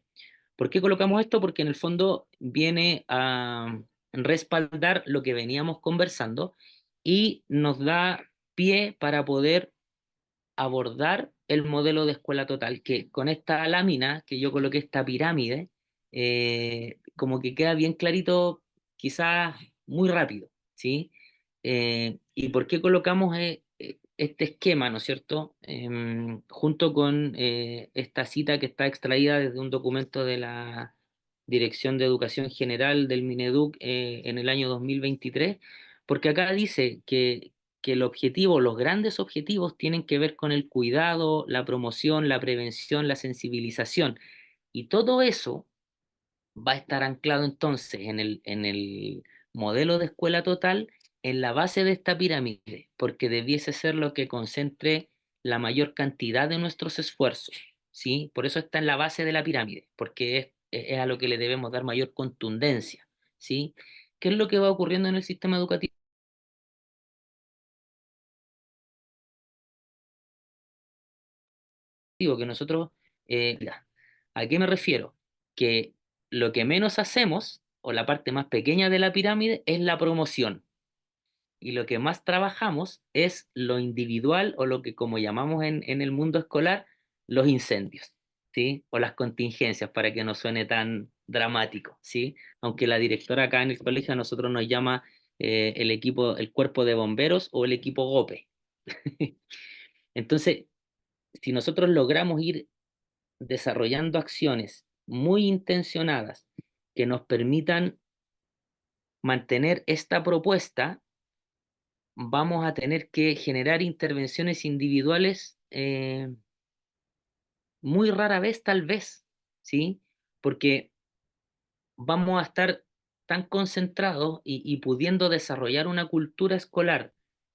¿Por qué colocamos esto? Porque en el fondo viene a respaldar lo que veníamos conversando y nos da pie para poder abordar el modelo de escuela total, que con esta lámina que yo coloqué, esta pirámide, como que queda bien clarito, quizás muy rápido, ¿sí? ¿Y por qué colocamos este esquema, ¿no es cierto? Junto con esta cita que está extraída desde un documento de la Dirección de Educación General del Mineduc en el año 2023, porque acá dice que el objetivo, los grandes objetivos tienen que ver con el cuidado, la promoción, la prevención, la sensibilización. Y todo eso va a estar anclado entonces en el modelo de escuela total, en la base de esta pirámide, porque debiese ser lo que concentre la mayor cantidad de nuestros esfuerzos, ¿sí? Por eso está en la base de la pirámide, porque es a lo que le debemos dar mayor contundencia, ¿sí? ¿Qué es lo que va ocurriendo en el sistema educativo? Que nosotros, ya, ¿a qué me refiero? Que lo que menos hacemos, o la parte más pequeña de la pirámide, es la promoción. Y lo que más trabajamos es lo individual o lo que como llamamos en el mundo escolar, los incendios, ¿sí? O las contingencias, para que no suene tan dramático, ¿sí? Aunque la directora acá en el colegio a nosotros nos llama el equipo, el cuerpo de bomberos o el equipo GOPE. Entonces, si nosotros logramos ir desarrollando acciones muy intencionadas que nos permitan mantener esta propuesta, vamos a tener que generar intervenciones individuales muy rara vez, tal vez, ¿sí? Porque vamos a estar tan concentrados y pudiendo desarrollar una cultura escolar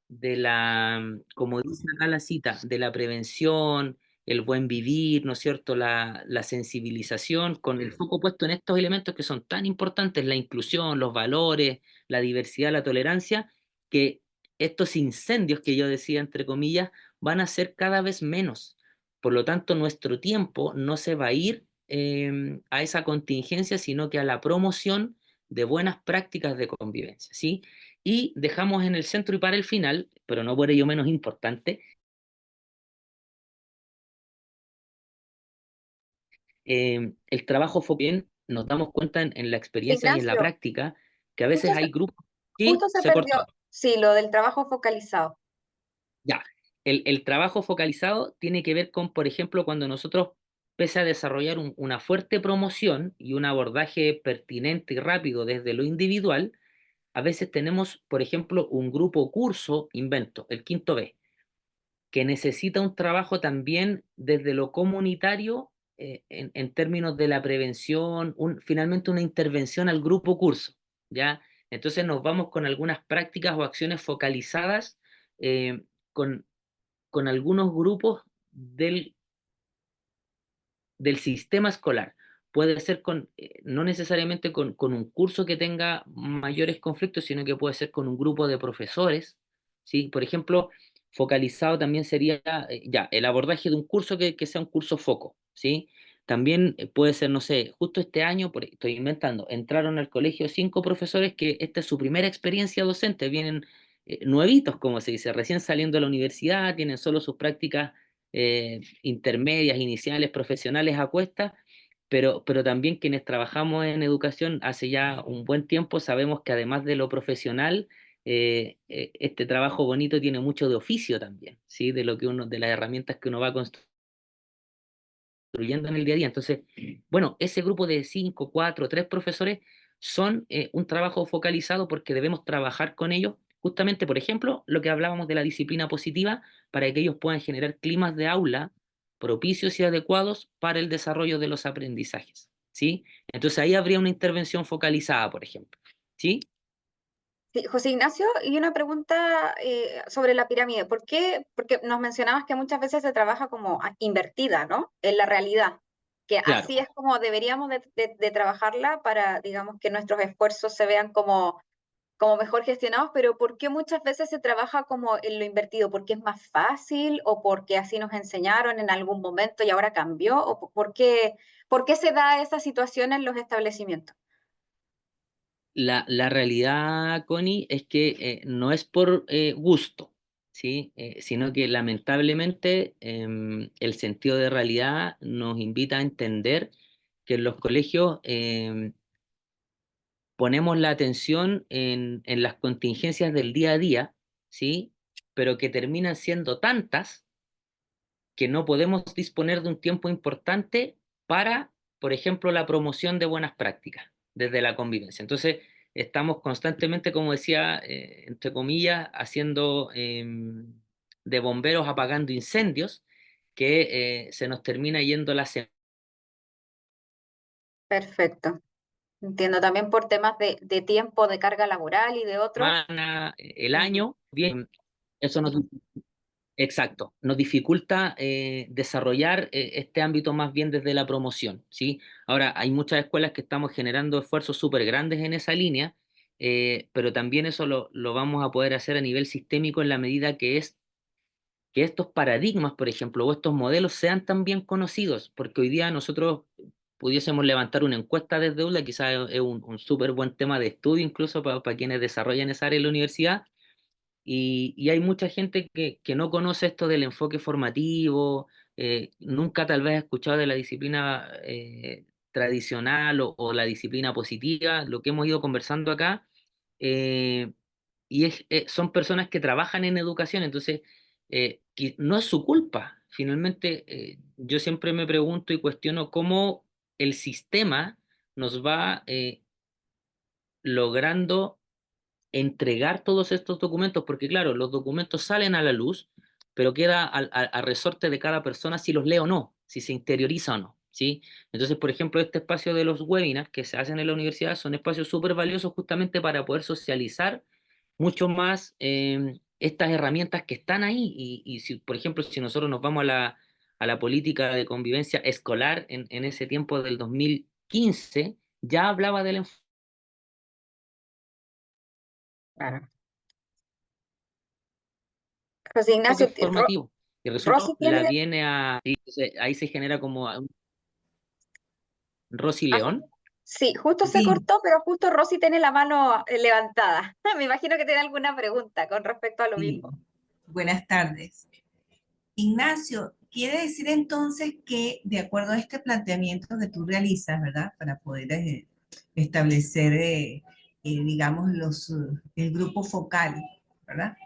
de la, como dice acá la cita, de la prevención, el buen vivir, ¿no es cierto? La sensibilización, con el foco puesto en estos elementos que son tan importantes, la inclusión, los valores, la diversidad, la tolerancia, que estos incendios que yo decía, entre comillas, van a ser cada vez menos. Por lo tanto, nuestro tiempo no se va a ir a esa contingencia, sino que a la promoción de buenas prácticas de convivencia, ¿sí? Y dejamos en el centro y para el final, pero no por ello menos importante, el trabajo fue bien, nos damos cuenta en la experiencia y en la Ignacio, práctica que a justo veces se, hay grupos, sí, justo se se perdió, cortó, sí, lo del trabajo focalizado. ya. El trabajo focalizado tiene que ver con, por ejemplo, cuando nosotros, pese a desarrollar una fuerte promoción y un abordaje pertinente y rápido desde lo individual, a veces tenemos, por ejemplo, un grupo curso, invento, el quinto B, que necesita un trabajo también desde lo comunitario en términos de la prevención, finalmente una intervención al grupo curso, ¿ya? Entonces nos vamos con algunas prácticas o acciones focalizadas eh, con, con algunos grupos del sistema escolar. Puede ser no necesariamente con un curso que tenga mayores conflictos, sino que puede ser con un grupo de profesores, ¿sí? Por ejemplo, focalizado también sería ya el abordaje de un curso que sea un curso foco, ¿sí? También puede ser, no sé, justo este año, estoy inventando, entraron al colegio 5 profesores que esta es su primera experiencia docente, vienen nuevitos, como se dice, recién saliendo de la universidad, tienen solo sus prácticas intermedias, iniciales, profesionales a cuestas, pero también quienes trabajamos en educación hace ya un buen tiempo sabemos que además de lo profesional, este trabajo bonito tiene mucho de oficio también, ¿sí? De lo que uno, de las herramientas que uno va construyendo en el día a día. Entonces, bueno, ese grupo de 5, 4, 3 profesores son un trabajo focalizado porque debemos trabajar con ellos, justamente, por ejemplo, lo que hablábamos de la disciplina positiva, para que ellos puedan generar climas de aula propicios y adecuados para el desarrollo de los aprendizajes, ¿sí? Entonces ahí habría una intervención focalizada, por ejemplo, ¿sí? Sí, José Ignacio, y una pregunta sobre la pirámide. ¿Por qué? Porque nos mencionabas que muchas veces se trabaja como invertida, ¿no? En la realidad, que Claro. así es como deberíamos de trabajarla para, digamos, que nuestros esfuerzos se vean como mejor gestionados, pero ¿por qué muchas veces se trabaja como en lo invertido? ¿Porque es más fácil o porque así nos enseñaron en algún momento y ahora cambió? ¿O por qué se da esa situación en los establecimientos? La realidad, Connie, es que no es por gusto, ¿sí? Sino que lamentablemente el sentido de realidad nos invita a entender que en los colegios ponemos la atención en las contingencias del día a día, ¿sí? Pero que terminan siendo tantas que no podemos disponer de un tiempo importante para, por ejemplo, la promoción de buenas prácticas desde la convivencia. Entonces, estamos constantemente, como decía, entre comillas, haciendo de bomberos apagando incendios, que se nos termina yendo la Perfecto. Entiendo, también por temas de tiempo, de carga laboral y de otros. semana, el Ujú. año, bien, eso nos. Exacto, nos dificulta desarrollar este ámbito más bien desde la promoción, ¿sí? Ahora, hay muchas escuelas que estamos generando esfuerzos súper grandes en esa línea, pero también eso lo vamos a poder hacer a nivel sistémico en la medida que estos paradigmas, por ejemplo, o estos modelos sean también conocidos, porque hoy día nosotros pudiésemos levantar una encuesta desde ULA, quizás es un súper buen tema de estudio incluso para quienes desarrollan esa área en la universidad, y hay mucha gente que no conoce esto del enfoque formativo, nunca tal vez ha escuchado de la disciplina tradicional o la disciplina positiva, lo que hemos ido conversando acá, eh, son personas que trabajan en educación, entonces que no es su culpa. Finalmente, yo siempre me pregunto y cuestiono cómo el sistema nos va logrando entregar todos estos documentos, porque claro, los documentos salen a la luz, pero queda a resorte de cada persona si los lee o no, si se interioriza o no, ¿sí? Entonces, por ejemplo, este espacio de los webinars que se hacen en la universidad son espacios súper valiosos justamente para poder socializar mucho más estas herramientas que están ahí. Y si, por ejemplo, si nosotros nos vamos a la política de convivencia escolar en ese tiempo del 2015, ya hablaba del Claro. José enfoque Ignacio, formativo. Y resulta Rosy la tiene, viene a. Ahí se genera como un Rosy ah, León. sí, justo se Sí, cortó, pero justo Rosy tiene la mano levantada. Me imagino que tiene alguna pregunta con respecto a lo sí. mismo. Buenas tardes. Ignacio, quiere decir entonces que de acuerdo a este planteamiento que tú realizas, ¿verdad? Para poder establecer, digamos, el grupo focal, ¿verdad?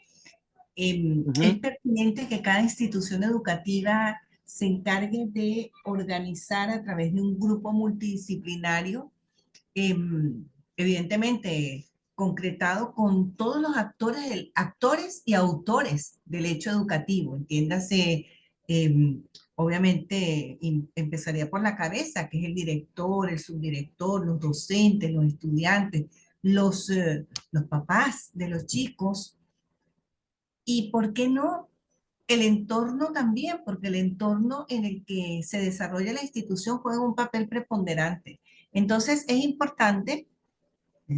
Es Ujú. pertinente que cada institución educativa se encargue de organizar a través de un grupo multidisciplinario, evidentemente concretado con todos los actores y autores del hecho educativo, entiéndase, obviamente empezaría por la cabeza, que es el director, el subdirector, los docentes, los estudiantes, los papás de los chicos, y por qué no el entorno también, porque el entorno en el que se desarrolla la institución juega un papel preponderante. Entonces es importante,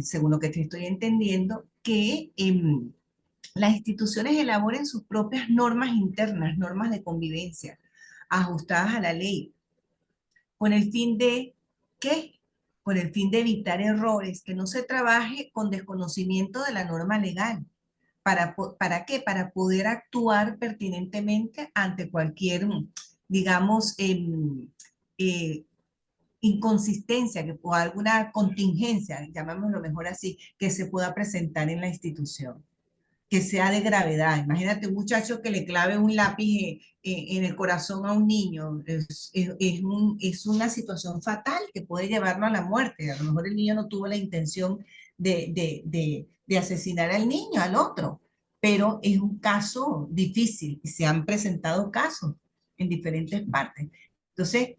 según lo que te estoy entendiendo, que las instituciones elaboren sus propias normas internas, normas de convivencia, ajustadas a la ley, con el fin de, ¿qué? Con el fin de evitar errores, que no se trabaje con desconocimiento de la norma legal. ¿Para qué? Para poder actuar pertinentemente ante cualquier, digamos, eh, inconsistencia o alguna contingencia, llamémoslo mejor así, que se pueda presentar en la institución. que sea de gravedad. Imagínate un muchacho que le clave un lápiz en el corazón a un niño. Es una situación fatal que puede llevarlo a la muerte. A lo mejor el niño no tuvo la intención de asesinar al niño, al otro, pero es un caso difícil y se han presentado casos en diferentes partes. Entonces,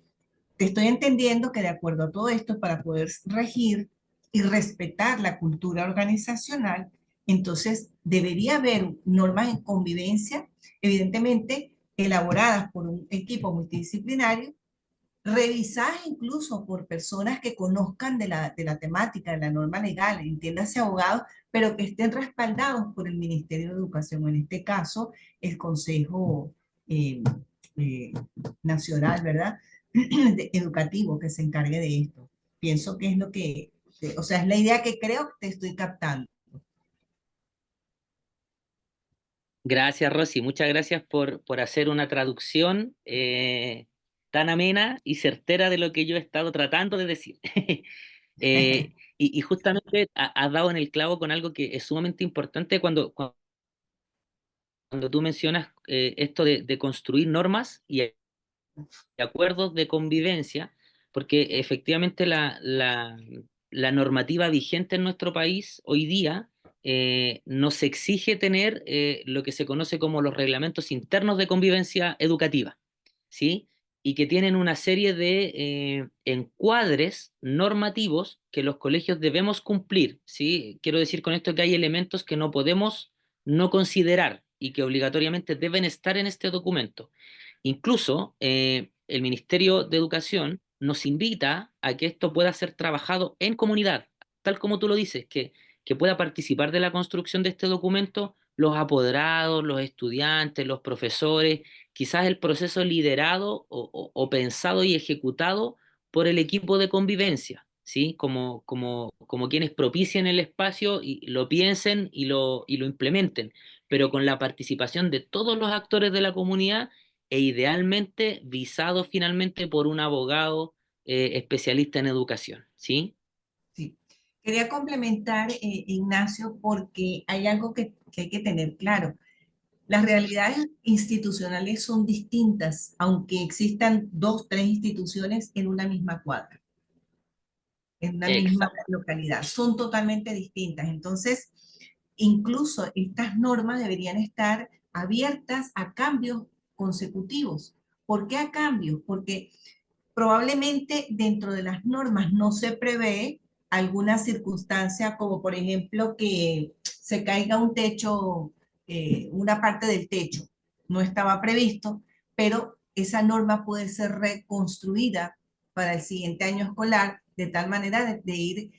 te estoy entendiendo que de acuerdo a todo esto, para poder regir y respetar la cultura organizacional, entonces debería haber normas en convivencia, evidentemente elaboradas por un equipo multidisciplinario, revisadas incluso por personas que conozcan de la temática, de la norma legal, entiéndase abogados, pero que estén respaldados por el Ministerio de Educación, en este caso el Consejo eh, eh, Nacional, ¿verdad? Educativo que se encargue de esto. Pienso que es lo que, o sea, es la idea que creo que te estoy captando. Gracias, Rosy. Muchas gracias por hacer una traducción tan amena y certera de lo que yo he estado tratando de decir. Y justamente has dado en el clavo con algo que es sumamente importante cuando tú mencionas esto de construir normas y acuerdos de convivencia, porque efectivamente la normativa vigente en nuestro país hoy día nos exige tener lo que se conoce como los reglamentos internos de convivencia educativa, ¿sí? Y que tienen una serie de encuadres normativos que los colegios debemos cumplir, ¿sí? Quiero decir con esto que hay elementos que no podemos no considerar y que obligatoriamente deben estar en este documento. Incluso el Ministerio de Educación nos invita a que esto pueda ser trabajado en comunidad, tal como tú lo dices, que pueda participar de la construcción de este documento los apoderados, los estudiantes, los profesores, quizás el proceso liderado o pensado y ejecutado por el equipo de convivencia, ¿sí? Como quienes propicien el espacio y lo piensen y lo implementen, pero con la participación de todos los actores de la comunidad e idealmente visado finalmente por un abogado especialista en educación, ¿sí? Sí. Quería complementar, Ignacio, porque hay algo que hay que tener claro. Las realidades institucionales son distintas, aunque existan dos, tres instituciones en una misma cuadra, en una misma Exacto. localidad. Son totalmente distintas. Entonces, incluso estas normas deberían estar abiertas a cambios consecutivos. ¿Por qué a cambios? Porque probablemente dentro de las normas no se prevé alguna circunstancia como por ejemplo que se caiga un techo, una parte del techo. No estaba previsto, pero esa norma puede ser reconstruida para el siguiente año escolar de tal manera de ir,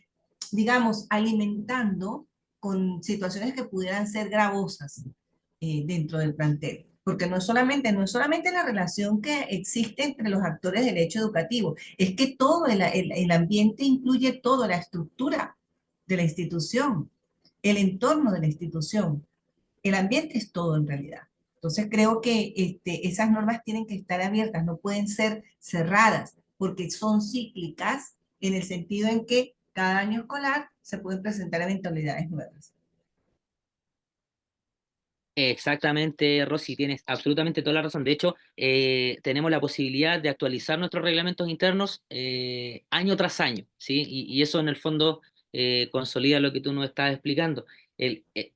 digamos, alimentando con situaciones que pudieran ser gravosas dentro del plantel. Porque no es solamente la relación que existe entre los actores del hecho educativo, es que todo el ambiente incluye toda la estructura de la institución, el entorno de la institución. El ambiente es todo en realidad. Entonces creo que esas normas tienen que estar abiertas, no pueden ser cerradas, porque son cíclicas en el sentido en que cada año escolar se pueden presentar eventualidades nuevas. Exactamente, Rosy, tienes absolutamente toda la razón. De hecho, tenemos la posibilidad de actualizar nuestros reglamentos internos año tras año, ¿sí? Y eso en el fondo consolida lo que tú nos estás explicando.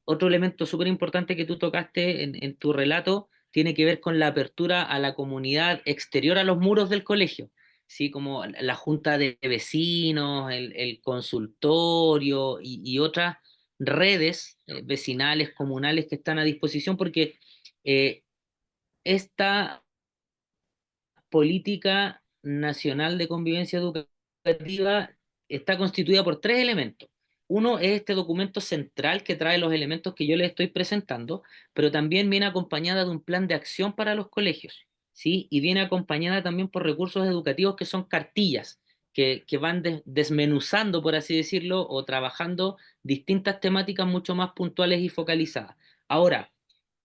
Otro elemento súper importante que tú tocaste en tu relato tiene que ver con la apertura a la comunidad exterior a los muros del colegio, ¿sí? Como la junta de vecinos, el consultorio y otras redes vecinales, comunales que están a disposición, porque eh, esta política nacional de convivencia educativa está constituida por tres elementos. Uno es este documento central que trae los elementos que yo les estoy presentando, pero también viene acompañada de un plan de acción para los colegios, ¿sí? Y viene acompañada también por recursos educativos que son cartillas, que van desmenuzando, por así decirlo, o trabajando distintas temáticas mucho más puntuales y focalizadas. Ahora,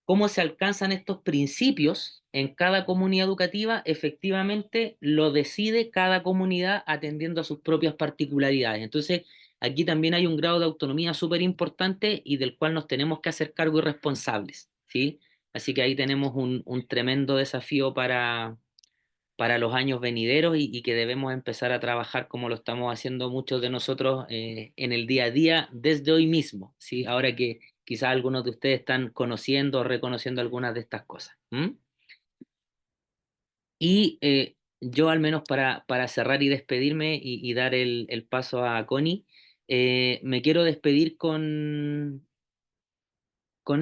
cómo se alcanzan estos principios en cada comunidad educativa, efectivamente lo decide cada comunidad atendiendo a sus propias particularidades. Entonces, aquí también hay un grado de autonomía súper importante y del cual nos tenemos que hacer cargo y responsables, ¿sí? Así que ahí tenemos un tremendo desafío para los años venideros y que debemos empezar a trabajar como lo estamos haciendo muchos de nosotros en el día a día desde hoy mismo, ¿sí? Ahora que quizás algunos de ustedes están conociendo o reconociendo algunas de estas cosas. ¿M? Y yo al menos para cerrar y despedirme y dar el paso a Connie, me quiero despedir con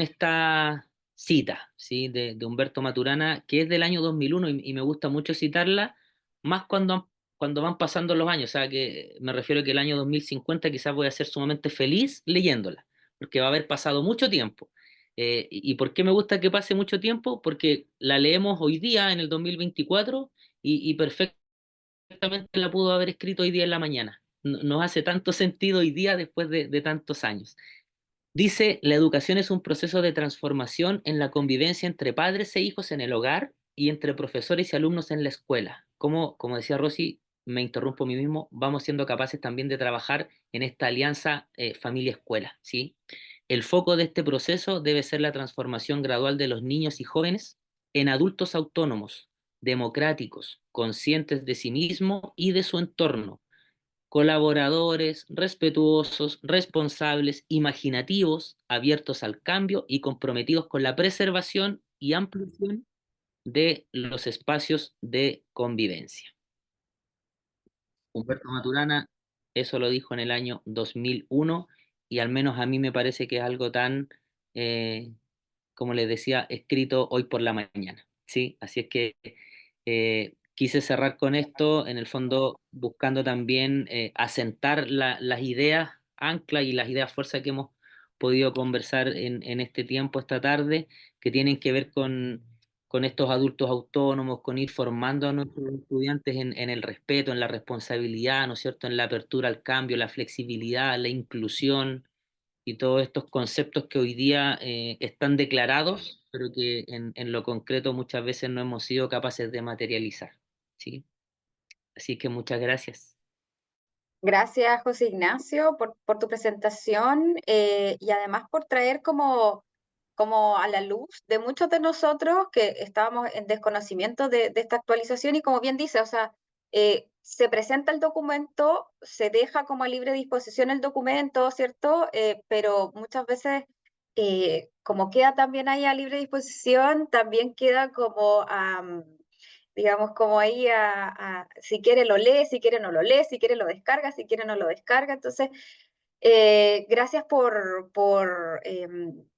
esta cita, ¿sí? De Humberto Maturana, que es del año 2001 y me gusta mucho citarla, más cuando van pasando los años, o sea, que me refiero a que el año 2050 quizás voy a ser sumamente feliz leyéndola, porque va a haber pasado mucho tiempo. ¿Y por qué me gusta que pase mucho tiempo? Porque la leemos hoy día, en el 2024, y perfectamente la pudo haber escrito hoy día en la mañana. Nos hace tanto sentido hoy día después de tantos años. Dice, la educación es un proceso de transformación en la convivencia entre padres e hijos en el hogar y entre profesores y alumnos en la escuela. Como decía Rosy, me interrumpo a mí mismo, vamos siendo capaces también de trabajar en esta alianza familia-escuela, ¿sí? El foco de este proceso debe ser la transformación gradual de los niños y jóvenes en adultos autónomos, democráticos, conscientes de sí mismo y de su entorno, colaboradores, respetuosos, responsables, imaginativos, abiertos al cambio y comprometidos con la preservación y ampliación de los espacios de convivencia. Humberto Maturana eso lo dijo en el año 2001 y al menos a mí me parece que es algo tan, eh, como les decía, escrito hoy por la mañana, ¿sí? Así es que quise cerrar con esto, en el fondo buscando también asentar las ideas ancla y las ideas fuerza que hemos podido conversar en este tiempo, esta tarde, que tienen que ver con estos adultos autónomos, con ir formando a nuestros estudiantes en el respeto, en la responsabilidad, ¿no es cierto?, en la apertura al cambio, la flexibilidad, la inclusión y todos estos conceptos que hoy día están declarados, pero que en lo concreto muchas veces no hemos sido capaces de materializar, ¿sí? Así que muchas gracias. Gracias, José Ignacio, por tu presentación y además por traer como a la luz de muchos de nosotros que estábamos en desconocimiento de esta actualización y como bien dice, o sea, se presenta el documento, se deja como a libre disposición el documento, ¿cierto? Pero muchas veces, como queda también ahí a libre disposición, también queda como digamos, como ahí si quiere lo lee, si quiere no lo lee, si quiere lo descarga, si quiere no lo descarga. Entonces, gracias por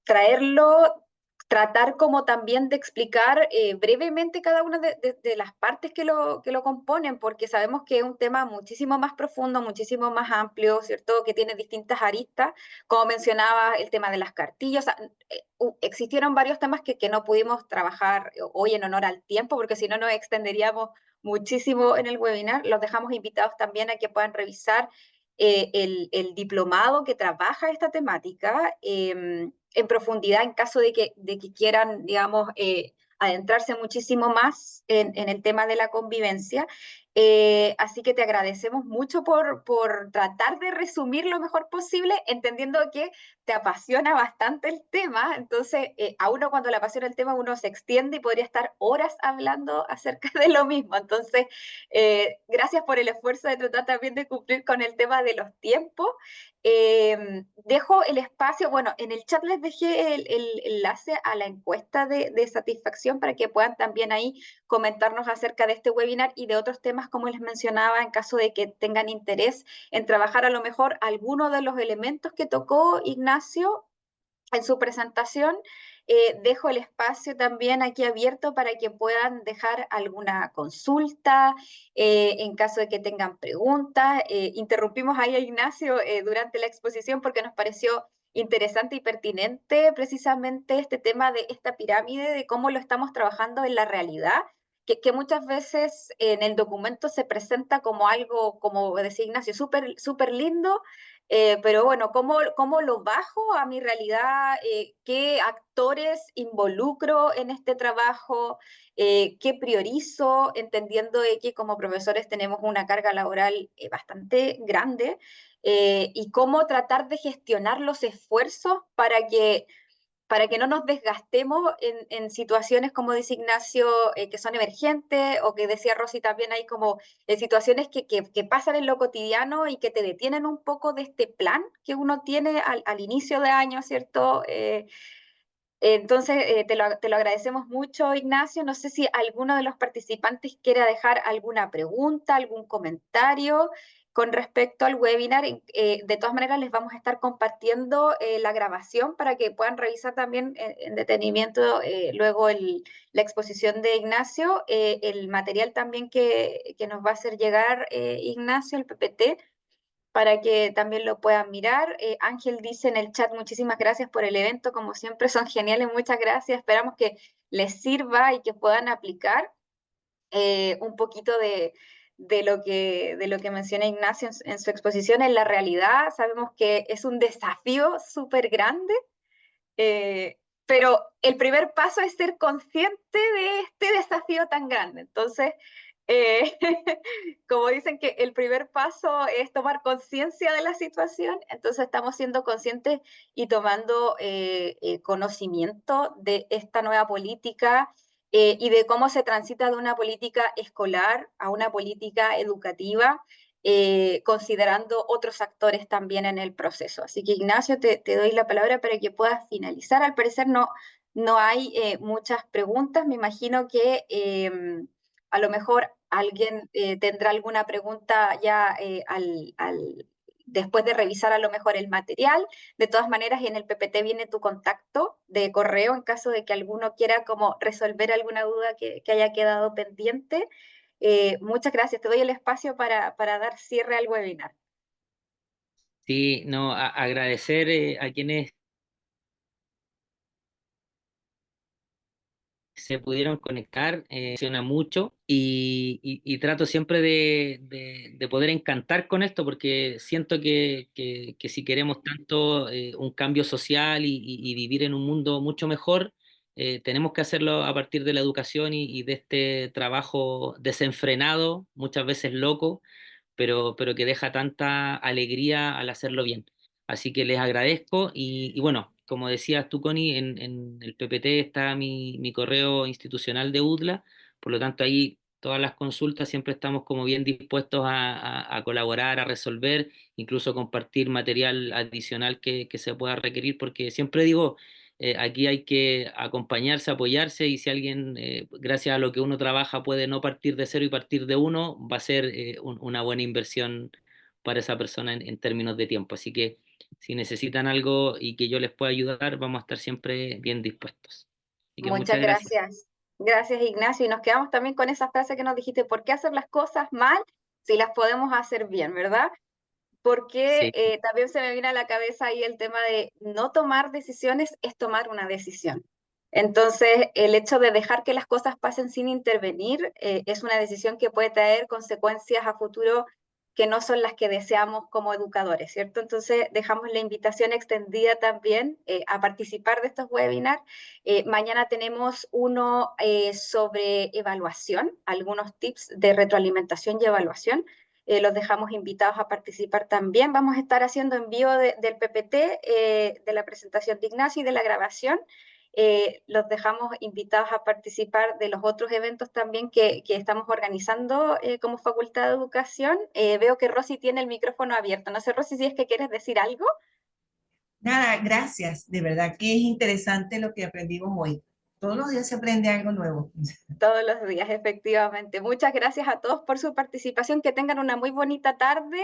traerlo, tratar como también de explicar brevemente cada una de las partes que lo componen, porque sabemos que es un tema muchísimo más profundo, muchísimo más amplio, ¿cierto? Que tiene distintas aristas, como mencionaba el tema de las cartillas. O sea, existieron varios temas que no pudimos trabajar hoy en honor al tiempo, porque si no nos extenderíamos muchísimo en el webinar. Los dejamos invitados también a que puedan revisar el diplomado que trabaja esta temática en profundidad en caso de que quieran, digamos, adentrarse muchísimo más en el tema de la convivencia. Así que te agradecemos mucho por tratar de resumir lo mejor posible, entendiendo que te apasiona bastante el tema. Entonces, a uno cuando le apasiona el tema, uno se extiende y podría estar horas hablando acerca de lo mismo. Entonces, gracias por el esfuerzo de tratar también de cumplir con el tema de los tiempos. Dejo el espacio, bueno, en el chat les dejé el enlace a la encuesta de satisfacción para que puedan también ahí comentarnos acerca de este webinar y de otros temas, como les mencionaba, en caso de que tengan interés en trabajar a lo mejor alguno de los elementos que tocó Ignacio en su presentación. Dejo el espacio también aquí abierto para que puedan dejar alguna consulta en caso de que tengan preguntas. Interrumpimos ahí a Ignacio durante la exposición porque nos pareció interesante y pertinente precisamente este tema de esta pirámide, de cómo lo estamos trabajando en la realidad que muchas veces en el documento se presenta como algo, como decía Ignacio, súper súper lindo, pero bueno, ¿cómo lo bajo a mi realidad? ¿Qué actores involucro en este trabajo? ¿Qué priorizo? Entendiendo que como profesores tenemos una carga laboral bastante grande, y cómo tratar de gestionar los esfuerzos para que no nos desgastemos en situaciones, como dice Ignacio, que son emergentes, o que decía Rosy también, hay como situaciones que pasan en lo cotidiano y que te detienen un poco de este plan que uno tiene al inicio de año, ¿cierto? Entonces, te lo agradecemos mucho, Ignacio. No sé si alguno de los participantes quiera dejar alguna pregunta, algún comentario con respecto al webinar. De todas maneras, les vamos a estar compartiendo la grabación para que puedan revisar también en detenimiento luego la exposición de Ignacio, el material también que nos va a hacer llegar Ignacio, el PPT, para que también lo puedan mirar. Ángel dice en el chat, muchísimas gracias por el evento, como siempre son geniales, muchas gracias, esperamos que les sirva y que puedan aplicar un poquito de lo que menciona Ignacio en su exposición en la realidad. Sabemos que es un desafío súper grande, pero el primer paso es ser consciente de este desafío tan grande. Entonces, eh, como dicen que el primer paso es tomar conciencia de la situación, entonces estamos siendo conscientes y tomando conocimiento de esta nueva política, y de cómo se transita de una política escolar a una política educativa, considerando otros actores también en el proceso. Así que Ignacio, te doy la palabra para que puedas finalizar. Al parecer no hay muchas preguntas. Me imagino que a lo mejor alguien tendrá alguna pregunta ya después de revisar a lo mejor el material. De todas maneras, en el PPT viene tu contacto de correo en caso de que alguno quiera como resolver alguna duda que haya quedado pendiente. Muchas gracias. Te doy el espacio para dar cierre al webinar. Sí, no, agradecer a quienes se pudieron conectar, emociona mucho y trato siempre de poder encantar con esto porque siento que si queremos tanto un cambio social y vivir en un mundo mucho mejor, tenemos que hacerlo a partir de la educación y de este trabajo desenfrenado, muchas veces loco, pero que deja tanta alegría al hacerlo bien. Así que les agradezco y bueno, como decías tú, Connie, en el PPT está mi correo institucional de UDLA, por lo tanto ahí todas las consultas siempre estamos como bien dispuestos a colaborar, a resolver, incluso compartir material adicional que se pueda requerir, porque siempre digo, aquí hay que acompañarse, apoyarse y si alguien, gracias a lo que uno trabaja, puede no partir de cero y partir de uno, va a ser una buena inversión para esa persona en términos de tiempo. Así que si necesitan algo y que yo les pueda ayudar, vamos a estar siempre bien dispuestos. Así que Muchas muchas gracias. gracias. Gracias, Ignacio. Y nos quedamos también con esa frase que nos dijiste, ¿por qué hacer las cosas mal si las podemos hacer bien, verdad? Porque Sí, también se me viene a la cabeza ahí el tema de no tomar decisiones es tomar una decisión. Entonces, el hecho de dejar que las cosas pasen sin intervenir es una decisión que puede traer consecuencias a futuro que no son las que deseamos como educadores, ¿cierto? Entonces, dejamos la invitación extendida también a participar de estos webinars. Mañana tenemos uno sobre evaluación, algunos tips de retroalimentación y evaluación. Los dejamos invitados a participar también. Vamos a estar haciendo en vivo del PPT, de la presentación de Ignacio y de la grabación. Los dejamos invitados a participar de los otros eventos también que estamos organizando como Facultad de Educación. Veo que Rosy tiene el micrófono abierto. No sé, Rosy, si es que quieres decir algo. Nada, gracias. De verdad que es interesante lo que aprendimos hoy. Todos los días se aprende algo nuevo. Todos los días, efectivamente. Muchas gracias a todos por su participación. Que tengan una muy bonita tarde.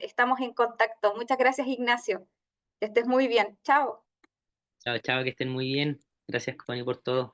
Estamos en contacto. Muchas gracias, Ignacio. Que estés muy bien. Chao. chao, chao, que estén muy bien. Gracias, Connie, por todo.